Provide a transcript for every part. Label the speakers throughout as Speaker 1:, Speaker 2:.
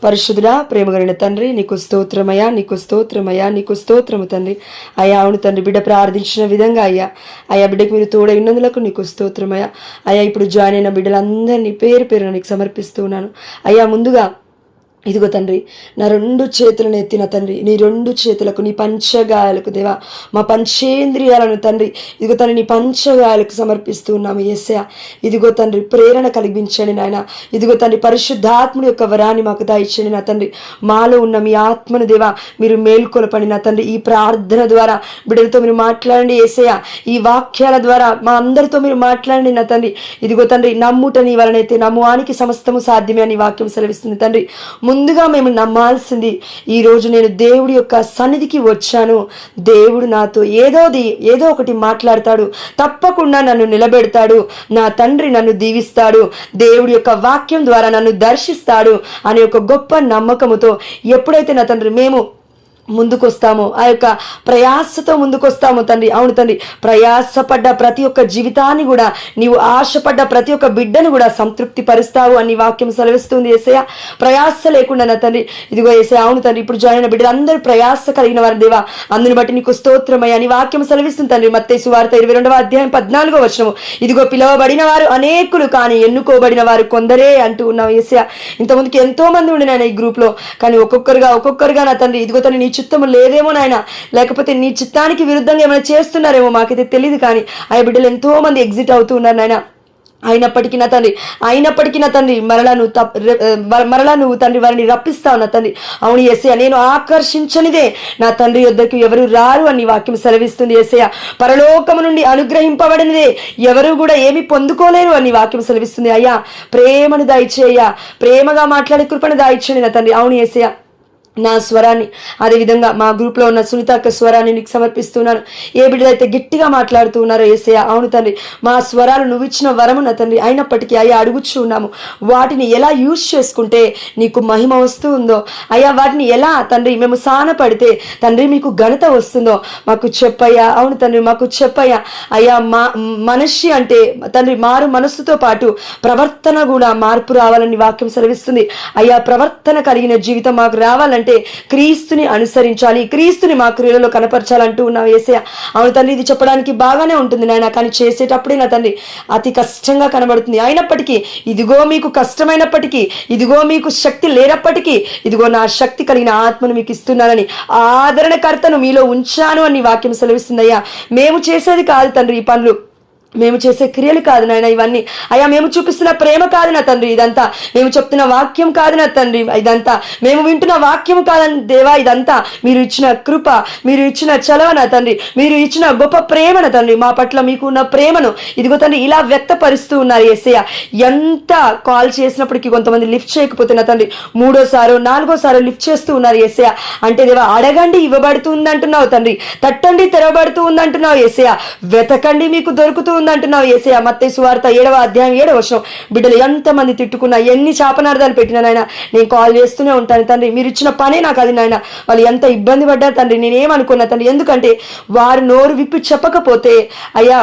Speaker 1: పరిశుద్ధుడా, ప్రేమగలిగిన తండ్రి, నీకు స్తోత్రమయ్యా, నీకు స్తోత్రమయ్యా, నీకు స్తోత్రము తండ్రి. అయ్యా అవును తండ్రి, బిడ్డ ప్రార్థించిన విధంగా అయ్యా బిడ్డకి మీరు తోడైనందులకు నీకు స్తోత్రమయ్యా. అయ్యా ఇప్పుడు జాయిన్ అయిన బిడ్డలందరినీ పేరు పేరున నీకు సమర్పిస్తూ ఉన్నాను. అయ్యా ముందుగా ఇదిగో తండ్రి, నా 2 చేతులను ఎత్తిన తండ్రి, నీ 2 చేతులకు, నీ పంచగాయాలకు దేవా, మా పంచేంద్రియాలను తండ్రి, ఇదిగో తండ్రి నీ పంచగాయాలకు సమర్పిస్తూ ఉన్నాము యేసయ్యా. ఇదిగో తండ్రి ప్రేరణ కలిగించండి నాయన. ఇదిగో తండ్రి పరిశుద్ధాత్ముడి యొక్క వరాన్ని మాకు దయచేయండి నా తండ్రి. మాలో ఉన్న మీ ఆత్మను దేవా మీరు మేల్కొలపండి నా తండ్రి. ఈ ప్రార్థన ద్వారా బిడ్డలతో మీరు మాట్లాడండి యేసయ్యా. ఈ వాక్యాల ద్వారా మా అందరితో మీరు మాట్లాడండి నా తండ్రి. ఇదిగో తండ్రి, నమ్ముట నీ వలనైతే నమ్మువానికి సమస్తము సాధ్యమే అని వాక్యం సెలవిస్తుంది తండ్రి. ముందుగా మేము నమ్మాల్సింది, ఈరోజు నేను దేవుడి యొక్క సన్నిధికి వచ్చాను, దేవుడు నాతో ఏదో ఒకటి మాట్లాడతాడు, తప్పకుండా నన్ను నిలబెడతాడు, నా తండ్రి నన్ను దీవిస్తాడు, దేవుడి యొక్క వాక్యం ద్వారా నన్ను దర్శిస్తాడు అనే ఒక గొప్ప నమ్మకముతో ఎప్పుడైతే నా తండ్రి మేము ముందుకొస్తాము, ఆ యొక్క ప్రయాసతో ముందుకొస్తాము తండ్రి. అవును తండ్రి, ప్రయాసపడ్డ ప్రతి ఒక్క జీవితాన్ని కూడా, నీవు ఆశపడ్డ ప్రతి ఒక్క బిడ్డను కూడా సంతృప్తి పరుస్తావు అని వాక్యం సెలవిస్తుంది యేసయ్య. ప్రయాస లేకుండా నా తండ్రి, ఇదిగో యేసయ్య. అవును తండ్రి, ఇప్పుడు జాయిన్ అయిన బిడ్డలు అందరూ ప్రయాస కలిగిన వారు దేవా, అందుని బట్టి నీకు స్తోత్రమయ్య అని వాక్యం సెలవిస్తుంది తండ్రి. మత్తయి సువార్త 22:14 ఇదిగో పిలువబడిన వారు అనేకులు, కానీ ఎన్నుకోబడిన వారు కొందరే అంటూ ఉన్నావు యేసయ్య. ఇంతకుముందుకి ఎంతో మంది ఉండినాయన ఈ గ్రూప్ లో, కానీ ఒక్కొక్కరుగా నా తండ్రి, ఇదిగో తండ్రి నీ చిత్తము లేదేమో నాయన, లేకపోతే నీ చిత్తానికి విరుద్ధంగా ఏమైనా చేస్తున్నారేమో మాకైతే తెలియదు, కానీ ఆ బిడ్డలు ఎంతో మంది ఎగ్జిట్ అవుతూ ఉన్నారు నాయన. అయినప్పటికీ నా తండ్రి మరలా నువ్వు తండ్రి వారిని రప్పిస్తావు నా తండ్రి. అవును యేసయ్య, నేను ఆకర్షించనిదే నా తండ్రి యొద్దకు ఎవరు రారు అని వాక్యం సెలవిస్తుంది యేసయ్య. పరలోకము నుండి అనుగ్రహింపబడినదే ఎవరు కూడా ఏమి పొందుకోలేరు అని వాక్యం సెలవిస్తుంది. అయ్యా ప్రేమను దయచేయ్యా, ప్రేమగా మాట్లాడే కృపను దయచేయండి నా తండ్రి. అవును యేసయ్య, నా స్వరాన్ని, అదేవిధంగా మా గ్రూప్లో ఉన్న సునీత అక్క స్వరాన్ని నీకు సమర్పిస్తున్నాను. ఏ బిడ్డలైతే గట్టిగా మాట్లాడుతూ ఉన్నారో యేసయ్య, అవును తండ్రి, మా స్వరాలు నువ్వు ఇచ్చిన వరము నా తండ్రి. అయినప్పటికీ అయ్యా అడుగుచూ ఉన్నాము, వాటిని ఎలా యూజ్ చేసుకుంటే నీకు మహిమ వస్తూ ఉందో, అయ్యా వాటిని ఎలా తండ్రి మేము సానపడితే తండ్రి మీకు ఘనత వస్తుందో మాకు చెప్పయ్యా. అవును తండ్రి, మాకు చెప్పయ్యా. అయ్యా మనిషి అంటే తండ్రి మారు మనస్సుతో పాటు ప్రవర్తన కూడా మార్పు రావాలని వాక్యం సెలవిస్తుంది. అయ్యా ప్రవర్తన కలిగిన జీవితం మాకు రావాలంటే క్రీస్తుని అనుసరించాలి, క్రీస్తుని మా క్రియలలో కనపరచాలంటూ ఉన్నావు యేసయ్య. అవును తండ్రి, ఇది చెప్పడానికి బాగానే ఉంటుంది నాయన, కానీ చేసేటప్పుడే నా తండ్రి అతి కష్టంగా కనబడుతుంది. అయినప్పటికీ ఇదిగో మీకు కష్టమైనప్పటికీ, ఇదిగో మీకు శక్తి లేనప్పటికీ, ఇదిగో నా శక్తి కలిగిన ఆత్మను మీకు ఇస్తున్నానని, ఆదరణకర్తను మీలో ఉంచాను అని వాక్యం సెలవిస్తుందయ్యా. మేము చేసేది కాదు తండ్రి ఈ పనులు, మేము చేసే క్రియలు కాదు నాయన ఇవన్నీ. అయ్యా మేము చూపిస్తున్న ప్రేమ కాదు నా తండ్రి ఇదంతా, మేము చెప్తున్న వాక్యం కాదు నా తండ్రి ఇదంతా, మేము వింటున్న వాక్యం కాదని దేవా ఇదంతా మీరు ఇచ్చిన కృప, మీరు ఇచ్చిన చలవ నా తండ్రి, మీరు ఇచ్చిన గొప్ప ప్రేమ నా తండ్రి. మా పట్ల మీకు ఉన్న ప్రేమను ఇదిగో తండ్రి ఇలా వ్యక్తపరుస్తూ ఉన్నారు యేసయ్య. ఎంత కాల్ చేసినప్పటికీ కొంతమంది లిఫ్ట్ చేయకపోతే నా తండ్రి 3వ, 4వ లిఫ్ట్ చేస్తూ ఉన్నారు యేసయ్య. అంటే దేవా అడగండి ఇవ్వబడుతూ ఉందంటున్నావు తండ్రి, తట్టండి తెరవబడుతూ ఉందంటున్నావు యేసయ్య, వెతకండి మీకు దొరుకుతూ అంటున్నావు యేసయ్య. మత్తయి సువార్త 7:7 బిడ్డలు ఎంతమంది తిట్టుకున్నా, ఎన్ని శాపనార్థాలు పెట్టినా నాయన నేను కాల్ చేస్తూనే ఉంటాను తండ్రి. మీరు ఇచ్చిన పనే నాకు అది నాయన. వాళ్ళు ఎంత ఇబ్బంది పడ్డారు తండ్రి, నేనేమనుకున్నా తండ్రి, ఎందుకంటే వారు నోరు విప్పి చెప్పకపోతే, అయ్యా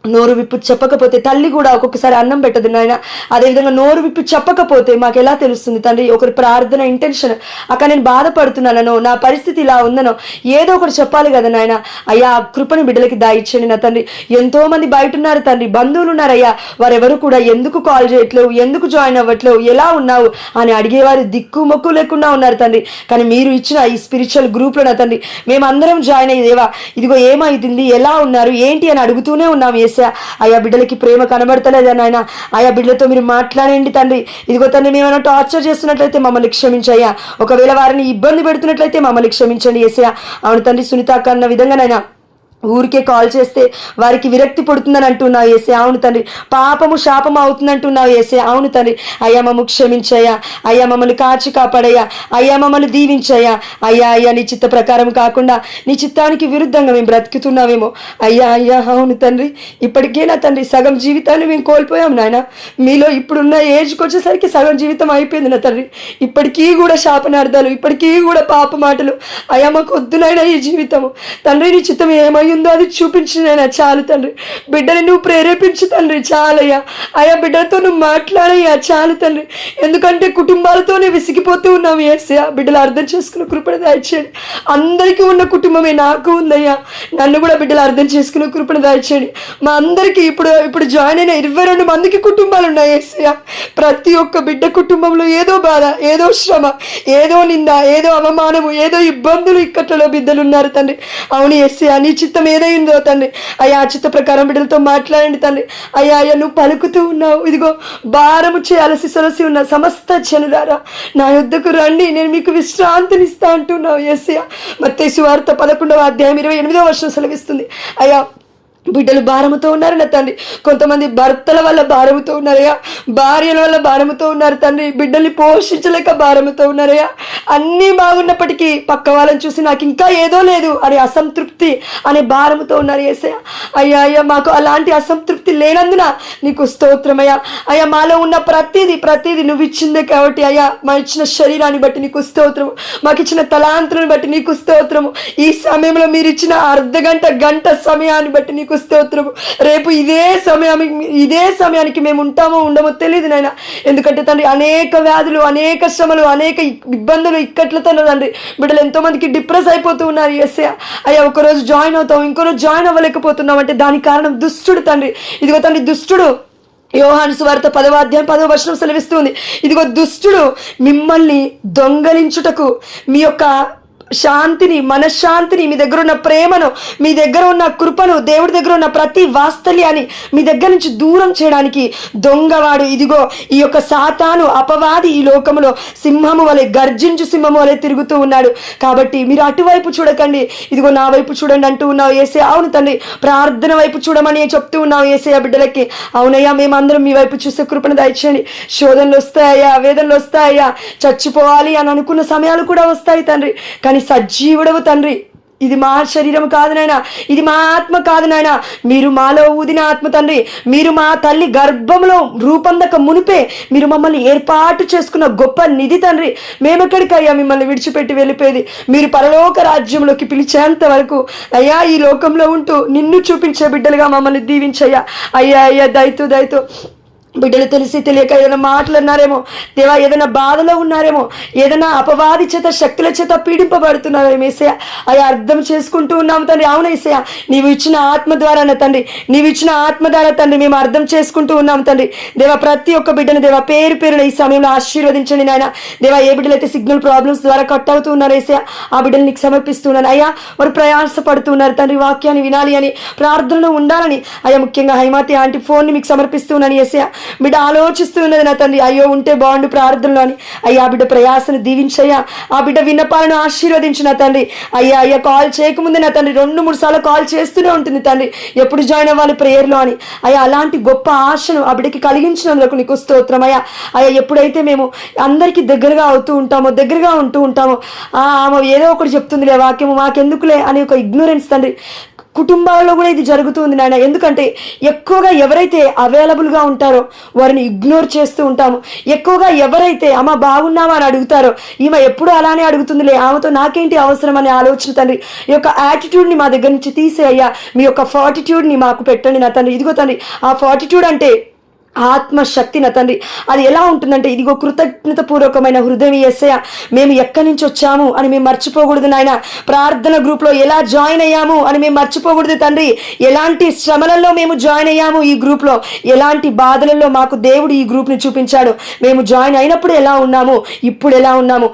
Speaker 1: నోరు విప్పి చెప్పకపోతే తల్లి కూడా ఒక్కొక్కసారి అన్నం పెట్టదు నాయన. అదేవిధంగా నోరు విప్పి చెప్పకపోతే మాకు ఎలా తెలుస్తుంది తండ్రి ఒకరి ప్రార్థన ఇంటెన్షన్? అక్కడ నేను బాధపడుతున్నానో, నా పరిస్థితి ఇలా ఉందనో, ఏదో ఒకటి చెప్పాలి కదా నాయన. అయ్యా కృపను బిడ్డలకి దాయిచ్చండి నా తండ్రి. ఎంతో మంది బయట ఉన్నారు తండ్రి, బంధువులు ఉన్నారయ్యా, వారెవరు కూడా ఎందుకు కాల్ చేయట్లేవు, ఎందుకు జాయిన్ అవ్వట్లేవు, ఎలా ఉన్నావు అని అడిగేవారు దిక్కు మొక్కు లేకుండా ఉన్నారు తండ్రి. కానీ మీరు ఇచ్చిన ఈ స్పిరిచువల్ గ్రూప్లో నా తండ్రి మేమందరం జాయిన్ అయ్యేదేవా, ఇదిగో ఏమైంది, ఎలా ఉన్నారు, ఏంటి అని అడుగుతూనే ఉన్నాం యేసయ్య. ఆయా బిడ్డలకి ప్రేమ కనబడతలేదా నాయన? ఆయా బిడ్డలతో మీరు మాట్లాడండి తండ్రి. ఇదిగో తండ్రి మేమైనా టార్చర్ చేస్తున్నట్లయితే మమ్మల్ని క్షమించయ్యా, ఒకవేళ వారిని ఇబ్బంది పెడుతున్నట్లయితే మమ్మల్ని క్షమించండి యేసయ్య. అవును తండ్రి, సునీత అన్న విధంగా నాయన ఊరికే కాల్ చేస్తే వారికి విరక్తి పుడుతుందని అంటున్నావు యేసయ్య. అవును తండ్రి, పాపము శాపము అవుతుందంటున్నావు యేసయ్య. అవును తండ్రి, అయ్యా మమ్మల్ని క్షమించయ్యా, అయ్యా మమ్మల్ని కాచి కాపాడయ్యా, అయ్యా మమ్మల్ని దీవించయ్యా. అయ్యా నీ చిత్త ప్రకారం కాకుండా నీ చిత్తానికి విరుద్ధంగా మేము బ్రతుకుతున్నామేమో అయ్యా. అవును తండ్రి, ఇప్పటికే నా తండ్రి సగం జీవితాన్ని మేము కోల్పోయాం నాయన. మీలో ఇప్పుడున్న ఏజ్కి వచ్చేసరికి సగం జీవితం అయిపోయింది నా తండ్రి. ఇప్పటికీ కూడా శాపనార్థాలు, ఇప్పటికీ కూడా పాప మాటలు. అయ్యా మాకు వద్దునైనా ఈ జీవితము తండ్రి. నీ చిత్తం ఏమై ఉందో అది చూపించినైనా చాలు తండ్రి. బిడ్డని నువ్వు ప్రేరేపించు తండ్రి, చాలయ్యా. ఆయా బిడ్డలతో నువ్వు మాట్లాడయ్యా, చాలు తండ్రి. ఎందుకంటే కుటుంబాలతోనే విసిగిపోతూ ఉన్నాము యేసయ్యా. బిడ్డలు అర్థం చేసుకున్న కృపణ దయచేయండి. అందరికీ ఉన్న కుటుంబమే నాకు ఉందయ్యా, నన్ను కూడా బిడ్డలు అర్థం చేసుకున్న కృపణ దయచేయండి. మా అందరికీ ఇప్పుడు జాయిన్ అయిన 22 మందికి కుటుంబాలు ఉన్నాయి యేసయ్యా. ప్రతి ఒక్క బిడ్డ కుటుంబంలో ఏదో బాధ, ఏదో శ్రమ, ఏదో నింద, ఏదో అవమానము, ఏదో ఇబ్బందులు ఇక్కట్లలో బిడ్డలు ఉన్నారు తండ్రి. అవును యేసయ్యా, నీ చిత్తం ఏదైందో తండ్రి అయ్యా, ఆ చిత్త ప్రకారం బిడ్డలతో మాట్లాడండి తండ్రి. అయ్యా నువ్వు పలుకుతూ ఉన్నావు, ఇదిగో భారము చేయాల్సి సొలసి ఉన్న సమస్త జనులారా నా యొద్దకు రండి, నేను మీకు విశ్రాంతినిస్తా అంటున్నావు యేసయ్యా. మత్తయి సువార్త 11వ అధ్యాయం 28వ వచనం సెలవిస్తుంది. అయ్యా బిడ్డలు భారముతో ఉన్నారు నా తండ్రి. కొంతమంది భర్తల వల్ల భారముతో ఉన్నారయ్యా, భార్యల వల్ల భారముతో ఉన్నారు తండ్రి. బిడ్డల్ని పోషించలేక భారముతో ఉన్నారయ్యా. అన్నీ బాగున్నప్పటికీ పక్క వాళ్ళని చూసి నాకు ఇంకా ఏదో లేదు అనే అసంతృప్తి అనే భారముతో ఉన్నారు యేసయ్యా. అయ్యా మాకు అలాంటి అసంతృప్తి లేనందున నీకు స్తోత్రమయ్యా. అయ్యా మాలో ఉన్న ప్రతిదీ నువ్వు ఇచ్చిందే కాబట్టి అయ్యా, మా ఇచ్చిన శరీరాన్ని బట్టి నీకు స్తోత్రము, మాకు ఇచ్చిన తలాంతులను బట్టి నీకు స్తోత్రము. ఈ సమయంలో మీరు ఇచ్చిన గంట సమయాన్ని బట్టి నీకు స్తోత్రము. రేపు ఇదే సమయానికి మేము ఉంటామో ఉండమో తెలియదు నాయన. ఎందుకంటే తండ్రి అనేక వ్యాధులు, అనేక శ్రమలు, అనేక ఇబ్బందులు ఇక్కట్లతో తండ్రి బిడ్డలు ఎంతో మందికి డిప్రెస్ అయిపోతూ ఉన్నారు యేసయ్యా. అయ్యా ఒకరోజు జాయిన్ అవుతాం, ఇంకో రోజు జాయిన్ అవ్వలేకపోతున్నాం అంటే దానికి కారణం దుష్టుడు తండ్రి. ఇదిగో తండ్రి దుష్టుడు యోహాను సువార్త 10వ అధ్యాయం 10వ వచనం సెలవిస్తుంది. ఇదిగో దుష్టుడు మిమ్మల్ని దొంగలించుటకు మీ యొక్క శాంతిని, మనశ్శాంతిని, మీ దగ్గర ఉన్న ప్రేమను, మీ దగ్గర ఉన్న కృపను, దేవుడి దగ్గర ఉన్న ప్రతి వాత్సల్యాన్ని మీ దగ్గర నుంచి దూరం చేయడానికి దొంగవాడు ఇదిగో ఈ యొక్క సాతాను అపవాది ఈ లోకములో సింహము వలె, గర్జించు సింహము వలె తిరుగుతూ ఉన్నాడు. కాబట్టి మీరు అటువైపు చూడకండి, ఇదిగో నా వైపు చూడండి అంటూ ఉన్నావు యేసయ్యా. అవును తండ్రి, ప్రార్థన వైపు చూడమని చెప్తూ ఉన్నావు యేసయ్యా బిడ్డలకి. అవునయ్యా, మేమందరం మీ వైపు చూసే కృపను దయచేయండి. శోధనలు వస్తాయా, వేదనలు వస్తాయా, చచ్చిపోవాలి అని అనుకున్న సమయాలు కూడా వస్తాయి తండ్రి. కానీ సజీవుడవు తండ్రి, ఇది మా శరీరం కాదు నాయనా, ఇది మా ఆత్మ కాదు నాయనా, మీరు మాలో ఊదిన ఆత్మ తండ్రి. మీరు మా తల్లి గర్భంలో రూపొందక మునిపే మీరు మమ్మల్ని ఏర్పాటు చేసుకున్న గొప్ప నిధి తండ్రి. మేమెక్కడికయ్యా మిమ్మల్ని విడిచిపెట్టి వెళ్ళిపోయేది? మీరు పరలోక రాజ్యంలోకి పిలిచేంత వరకు అయ్యా ఈ లోకంలో ఉంటూ నిన్ను చూపించే బిడ్డలుగా మమ్మల్ని దీవించయ్యా. అయ్యా దయతో బిడ్డలు తెలిసి తెలియక ఏదైనా మాటలు అన్నారేమో దేవా, ఏదైనా బాధలో ఉన్నారేమో, ఏదైనా అపవాది చేత శక్తుల చేత పీడింపబడుతున్నారేమో యేసయ్యా. అయ్యా అర్థం చేసుకుంటూ ఉన్నాము తండ్రి. అవును యేసయ్యా, నీవు ఇచ్చిన ఆత్మ ద్వారా తండ్రి, నీవు ఇచ్చిన ఆత్మ ద్వారా తండ్రి మేము అర్థం చేసుకుంటూ ఉన్నాము తండ్రి. దేవా ప్రతి ఒక్క బిడ్డను దేవా పేరున ఈ సమయంలో ఆశీర్వదించండి నాయన. దేవా ఏ బిడ్డలైతే సిగ్నల్ ప్రాబ్లమ్స్ ద్వారా కట్ అవుతూ ఉన్నారు యేసయ్యా, ఆ బిడ్డలు నీకు సమర్పిస్తున్నాను అయ్యా. వారు ప్రయాసపడుతున్నారు తండ్రి, వాక్యాన్ని వినాలి అని, ప్రార్థనలో ఉండాలని అయ్యా. ముఖ్యంగా హైమాతి ఆంటీ ఫోన్ని మీకు సమర్పిస్తున్నాను యేసయ్యా. బిడ్డ ఆలోచిస్తున్నది నా తండ్రి, అయ్యో ఉంటే బాగుండు ప్రార్థనలో అని. అయ్యా బిడ్డ ప్రయాసను దీవించయ్యా, ఆ బిడ్డ విన్నపాలను ఆశీర్వదించు నా తండ్రి. అయ్యా కాల్ చేయకముందే నా తండ్రి 2-3 సార్లు కాల్ చేస్తూనే ఉంటుంది తండ్రి, ఎప్పుడు జాయిన్ అవ్వాలి ప్రేయర్లో అని. అయ్యా అలాంటి గొప్ప ఆశను ఆ బిడ్డకి కలిగించినందుకు నీకు స్తోత్రం అయ్యా. ఎప్పుడైతే మేము అందరికీ దగ్గరగా ఉంటూ ఉంటామో ఆమె ఏదో ఒకటి చెప్తుందిలే వాక్యము, మాకెందుకులే అని ఒక ఇగ్నోరెన్స్ తండ్రి. కుటుంబాల్లో కూడా ఇది జరుగుతుంది నాయన. ఎందుకంటే ఎక్కువగా ఎవరైతే అవైలబుల్గా ఉంటారో వారిని ఇగ్నోర్ చేస్తూ ఉంటాము. ఎక్కువగా ఎవరైతే అమ్మ బాగున్నావా అని అడుగుతారో ఈమె ఎప్పుడు అలానే అడుగుతుందిలే, ఆమెతో నాకేంటి అవసరం అనే ఆలోచన తండ్రి. ఈ యొక్క యాటిట్యూడ్ని మా దగ్గర నుంచి తీసేయ్యా, మీ యొక్క ఫార్టిట్యూడ్ని మాకు పెట్టండి నా తండ్రి. ఇదిగో తండ్రి, ఆ ఫార్టిట్యూడ్ అంటే ఆత్మశక్తి నా తండ్రి. అది ఎలా ఉంటుందంటే ఇదిగో కృతజ్ఞత పూర్వకమైన హృదయం యేసయ్యా. మేము ఎక్కడి నుంచి వచ్చాము అని మేము మర్చిపోకూడదు నాయన. ప్రార్థన గ్రూప్లో ఎలా జాయిన్ అయ్యాము అని మేము మర్చిపోకూడదు తండ్రి. ఎలాంటి శ్రమలలో మేము జాయిన్ అయ్యాము ఈ గ్రూప్లో, ఎలాంటి బాధలలో మాకు దేవుడు ఈ గ్రూప్ని చూపించాడు. మేము జాయిన్ అయినప్పుడు ఎలా ఉన్నాము, ఇప్పుడు ఎలా ఉన్నాము,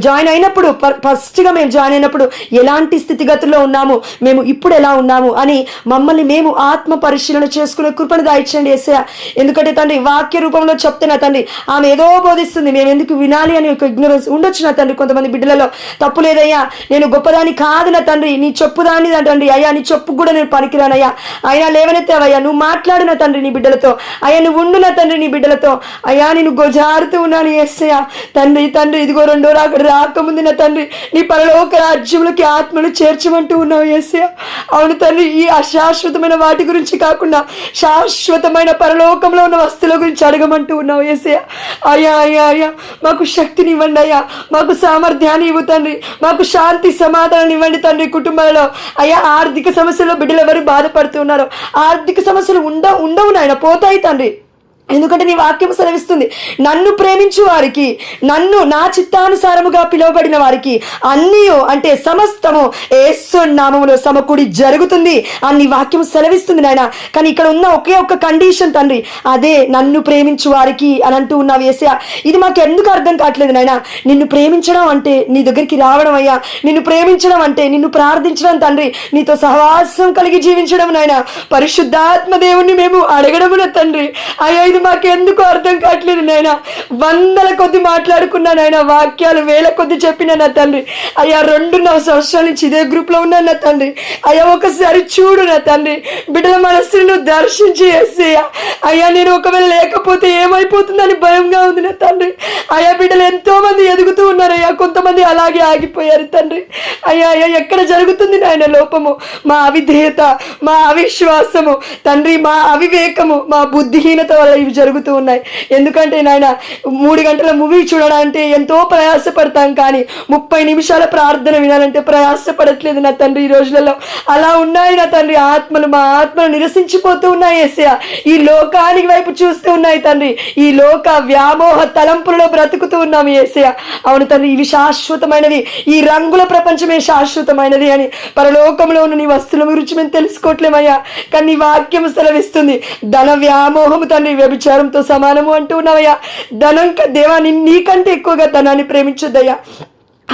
Speaker 1: జాయిన్ అయినప్పుడు ఫస్ట్గా మేము జాయిన్ అయినప్పుడు ఎలాంటి స్థితిగతుల్లో ఉన్నాము, మేము ఇప్పుడు ఎలా ఉన్నాము అని మమ్మల్ని మేము ఆత్మ పరిశీలన చేసుకునే కృపను దాయిచ్చండి యేసయ్యా. ఎందుకంటే తండ్రి వాక్య రూపంలో చెప్తే నా తండ్రి ఆమె ఏదో బోధిస్తుంది, మేము ఎందుకు వినాలి అని ఒక ఇగ్నోరెన్స్ ఉండొచ్చు నా తండ్రి. కొంతమంది బిడ్డలలో తప్పు లేదయ్యా, నేను గొప్పదాన్ని కాదు నా తండ్రి, నీ చెప్పుదాన్ని తండ్రి. అయ్యా నీ చెప్పు కూడా నేను పనికిరానయ్యా, అయినా లేవనెత్తావయ్యా, నువ్వు మాట్లాడు నా తండ్రి నీ బిడ్డలతో. అయ్యా నువ్వు ఉండు నా తండ్రి నీ బిడ్డలతో. అయ్యా నేను గొజారుతూ ఉన్నాను యేసయ్యా. తండ్రి ఇదిగో రెండో రాకముందు నా తండ్రి నీ పరలోక రాజ్యంలోకి ఆత్మను చేర్చమంటూ ఉన్నావు యేసయ్యా. అవును తండ్రి, ఈ అశాశ్వతమైన వాటి గురించి కాకుండా శాశ్వతమైన పరలోక పరలోకంలో ఉన్న వస్తువుల గురించి అడగమంటూ ఉన్నావు యేసయ్య. అయ్యా అయ్యా అయ్యా మాకు శక్తిని ఇవ్వండి అయ్యా, మాకు సామర్థ్యాన్ని ఇవ్వు తండ్రి, మాకు శాంతి సమాధానం ఇవ్వండి తండ్రి. కుటుంబాలలో అయ్యా ఆర్థిక సమస్యల్లో బిడ్డలు ఎవరు బాధపడుతున్నారు, ఆర్థిక సమస్యలు ఉండవు నాయన, పోతాయి తండ్రి. ఎందుకంటే నీ వాక్యం సెలవిస్తుంది, నన్ను ప్రేమించు వారికి, నన్ను నా చిత్తానుసారముగా పిలువబడిన వారికి అన్నీ అంటే సమస్తము యేసు నామములో సమకూడి జరుగుతుంది అని నీ వాక్యం సెలవిస్తుంది నాయన. కానీ ఇక్కడ ఉన్న ఒకే ఒక్క కండిషన్ తండ్రి, అదే నన్ను ప్రేమించు వారికి అని అంటూ ఉన్నావు యేసయ్య. ఇది మాకు ఎందుకు అర్థం కావట్లేదు నాయన. నిన్ను ప్రేమించడం అంటే నీ దగ్గరికి రావడం అయ్యా, నిన్ను ప్రేమించడం అంటే నిన్ను ప్రార్థించడం తండ్రి, నీతో సహవాసం కలిగి జీవించడం నాయన. పరిశుద్ధాత్మ దేవుణ్ణి మేము అడగడమున తండ్రి అయ్యా ఇది మాకెందుకు అర్థం కావట్లేదు నాయన. వందల కొద్ది మాట్లాడుకున్నా నాయన, వాక్యాలు వేల కొద్ది చెప్పినా నా తండ్రి అయ్యా. 2.5 సంవత్సరాల నుంచి ఇదే గ్రూప్ లో ఉన్నాను నా తండ్రి అయ్యా. ఒకసారి చూడు నా తండ్రి, బిడ్డల మనస్సును దర్శించి యేసయ్యా. అయ్యా నేను ఒకవేళ లేకపోతే ఏమైపోతుందని భయంగా ఉంది నా తండ్రి అయ్యా. బిడ్డలు ఎంతో మంది ఎదుగుతూ ఉన్నారయ్యా, కొంతమంది అలాగే ఆగిపోయారు తండ్రి అయ్యా. అయ్యా ఎక్కడ జరుగుతుంది నాయన లోపము? మా అవిధేయత, మా అవిశ్వాసము తండ్రి, మా అవివేకము, మా బుద్ధిహీనత వల్ల ఇవి జరుగుతూ ఉన్నాయి. ఎందుకంటే నాయన 3 గంటల మూవీ చూడాలంటే ఎంతో ప్రయాసపడతాం, కానీ 30 నిమిషాల ప్రార్థన వినాలంటే ప్రయాసపడట్లేదు నా తండ్రి ఈ రోజులలో. అలా ఉన్నాయి నా తండ్రి ఆత్మలు, మా ఆత్మలు నిరసించిపోతూ ఉన్నాయి యేసయ్య. ఈ లోకానికి వైపు చూస్తూ ఉన్నాయి తండ్రి, ఈ లోక వ్యామోహ తలంపులలో బ్రతుకుతూ ఉన్నాము యేసయ్య. అవును తండ్రి, ఇవి శాశ్వతమైనవి, ఈ రంగుల ప్రపంచమే శాశ్వతమైనది అని పరలోకంలో ఉన్న నీ వస్తువుల గురించి మేము తెలుసుకోవట్లేమయ్యా. కానీ నీ వాక్యం సెలవిస్తుంది, ధన వ్యామోహము తండ్రి వ్యభిచారంతో సమానము అంటూ ఉన్నావయ్యా. ధనం దేవాన్ని నీకంటే ఎక్కువగా ధనాన్ని ప్రేమించొద్దయ్యా.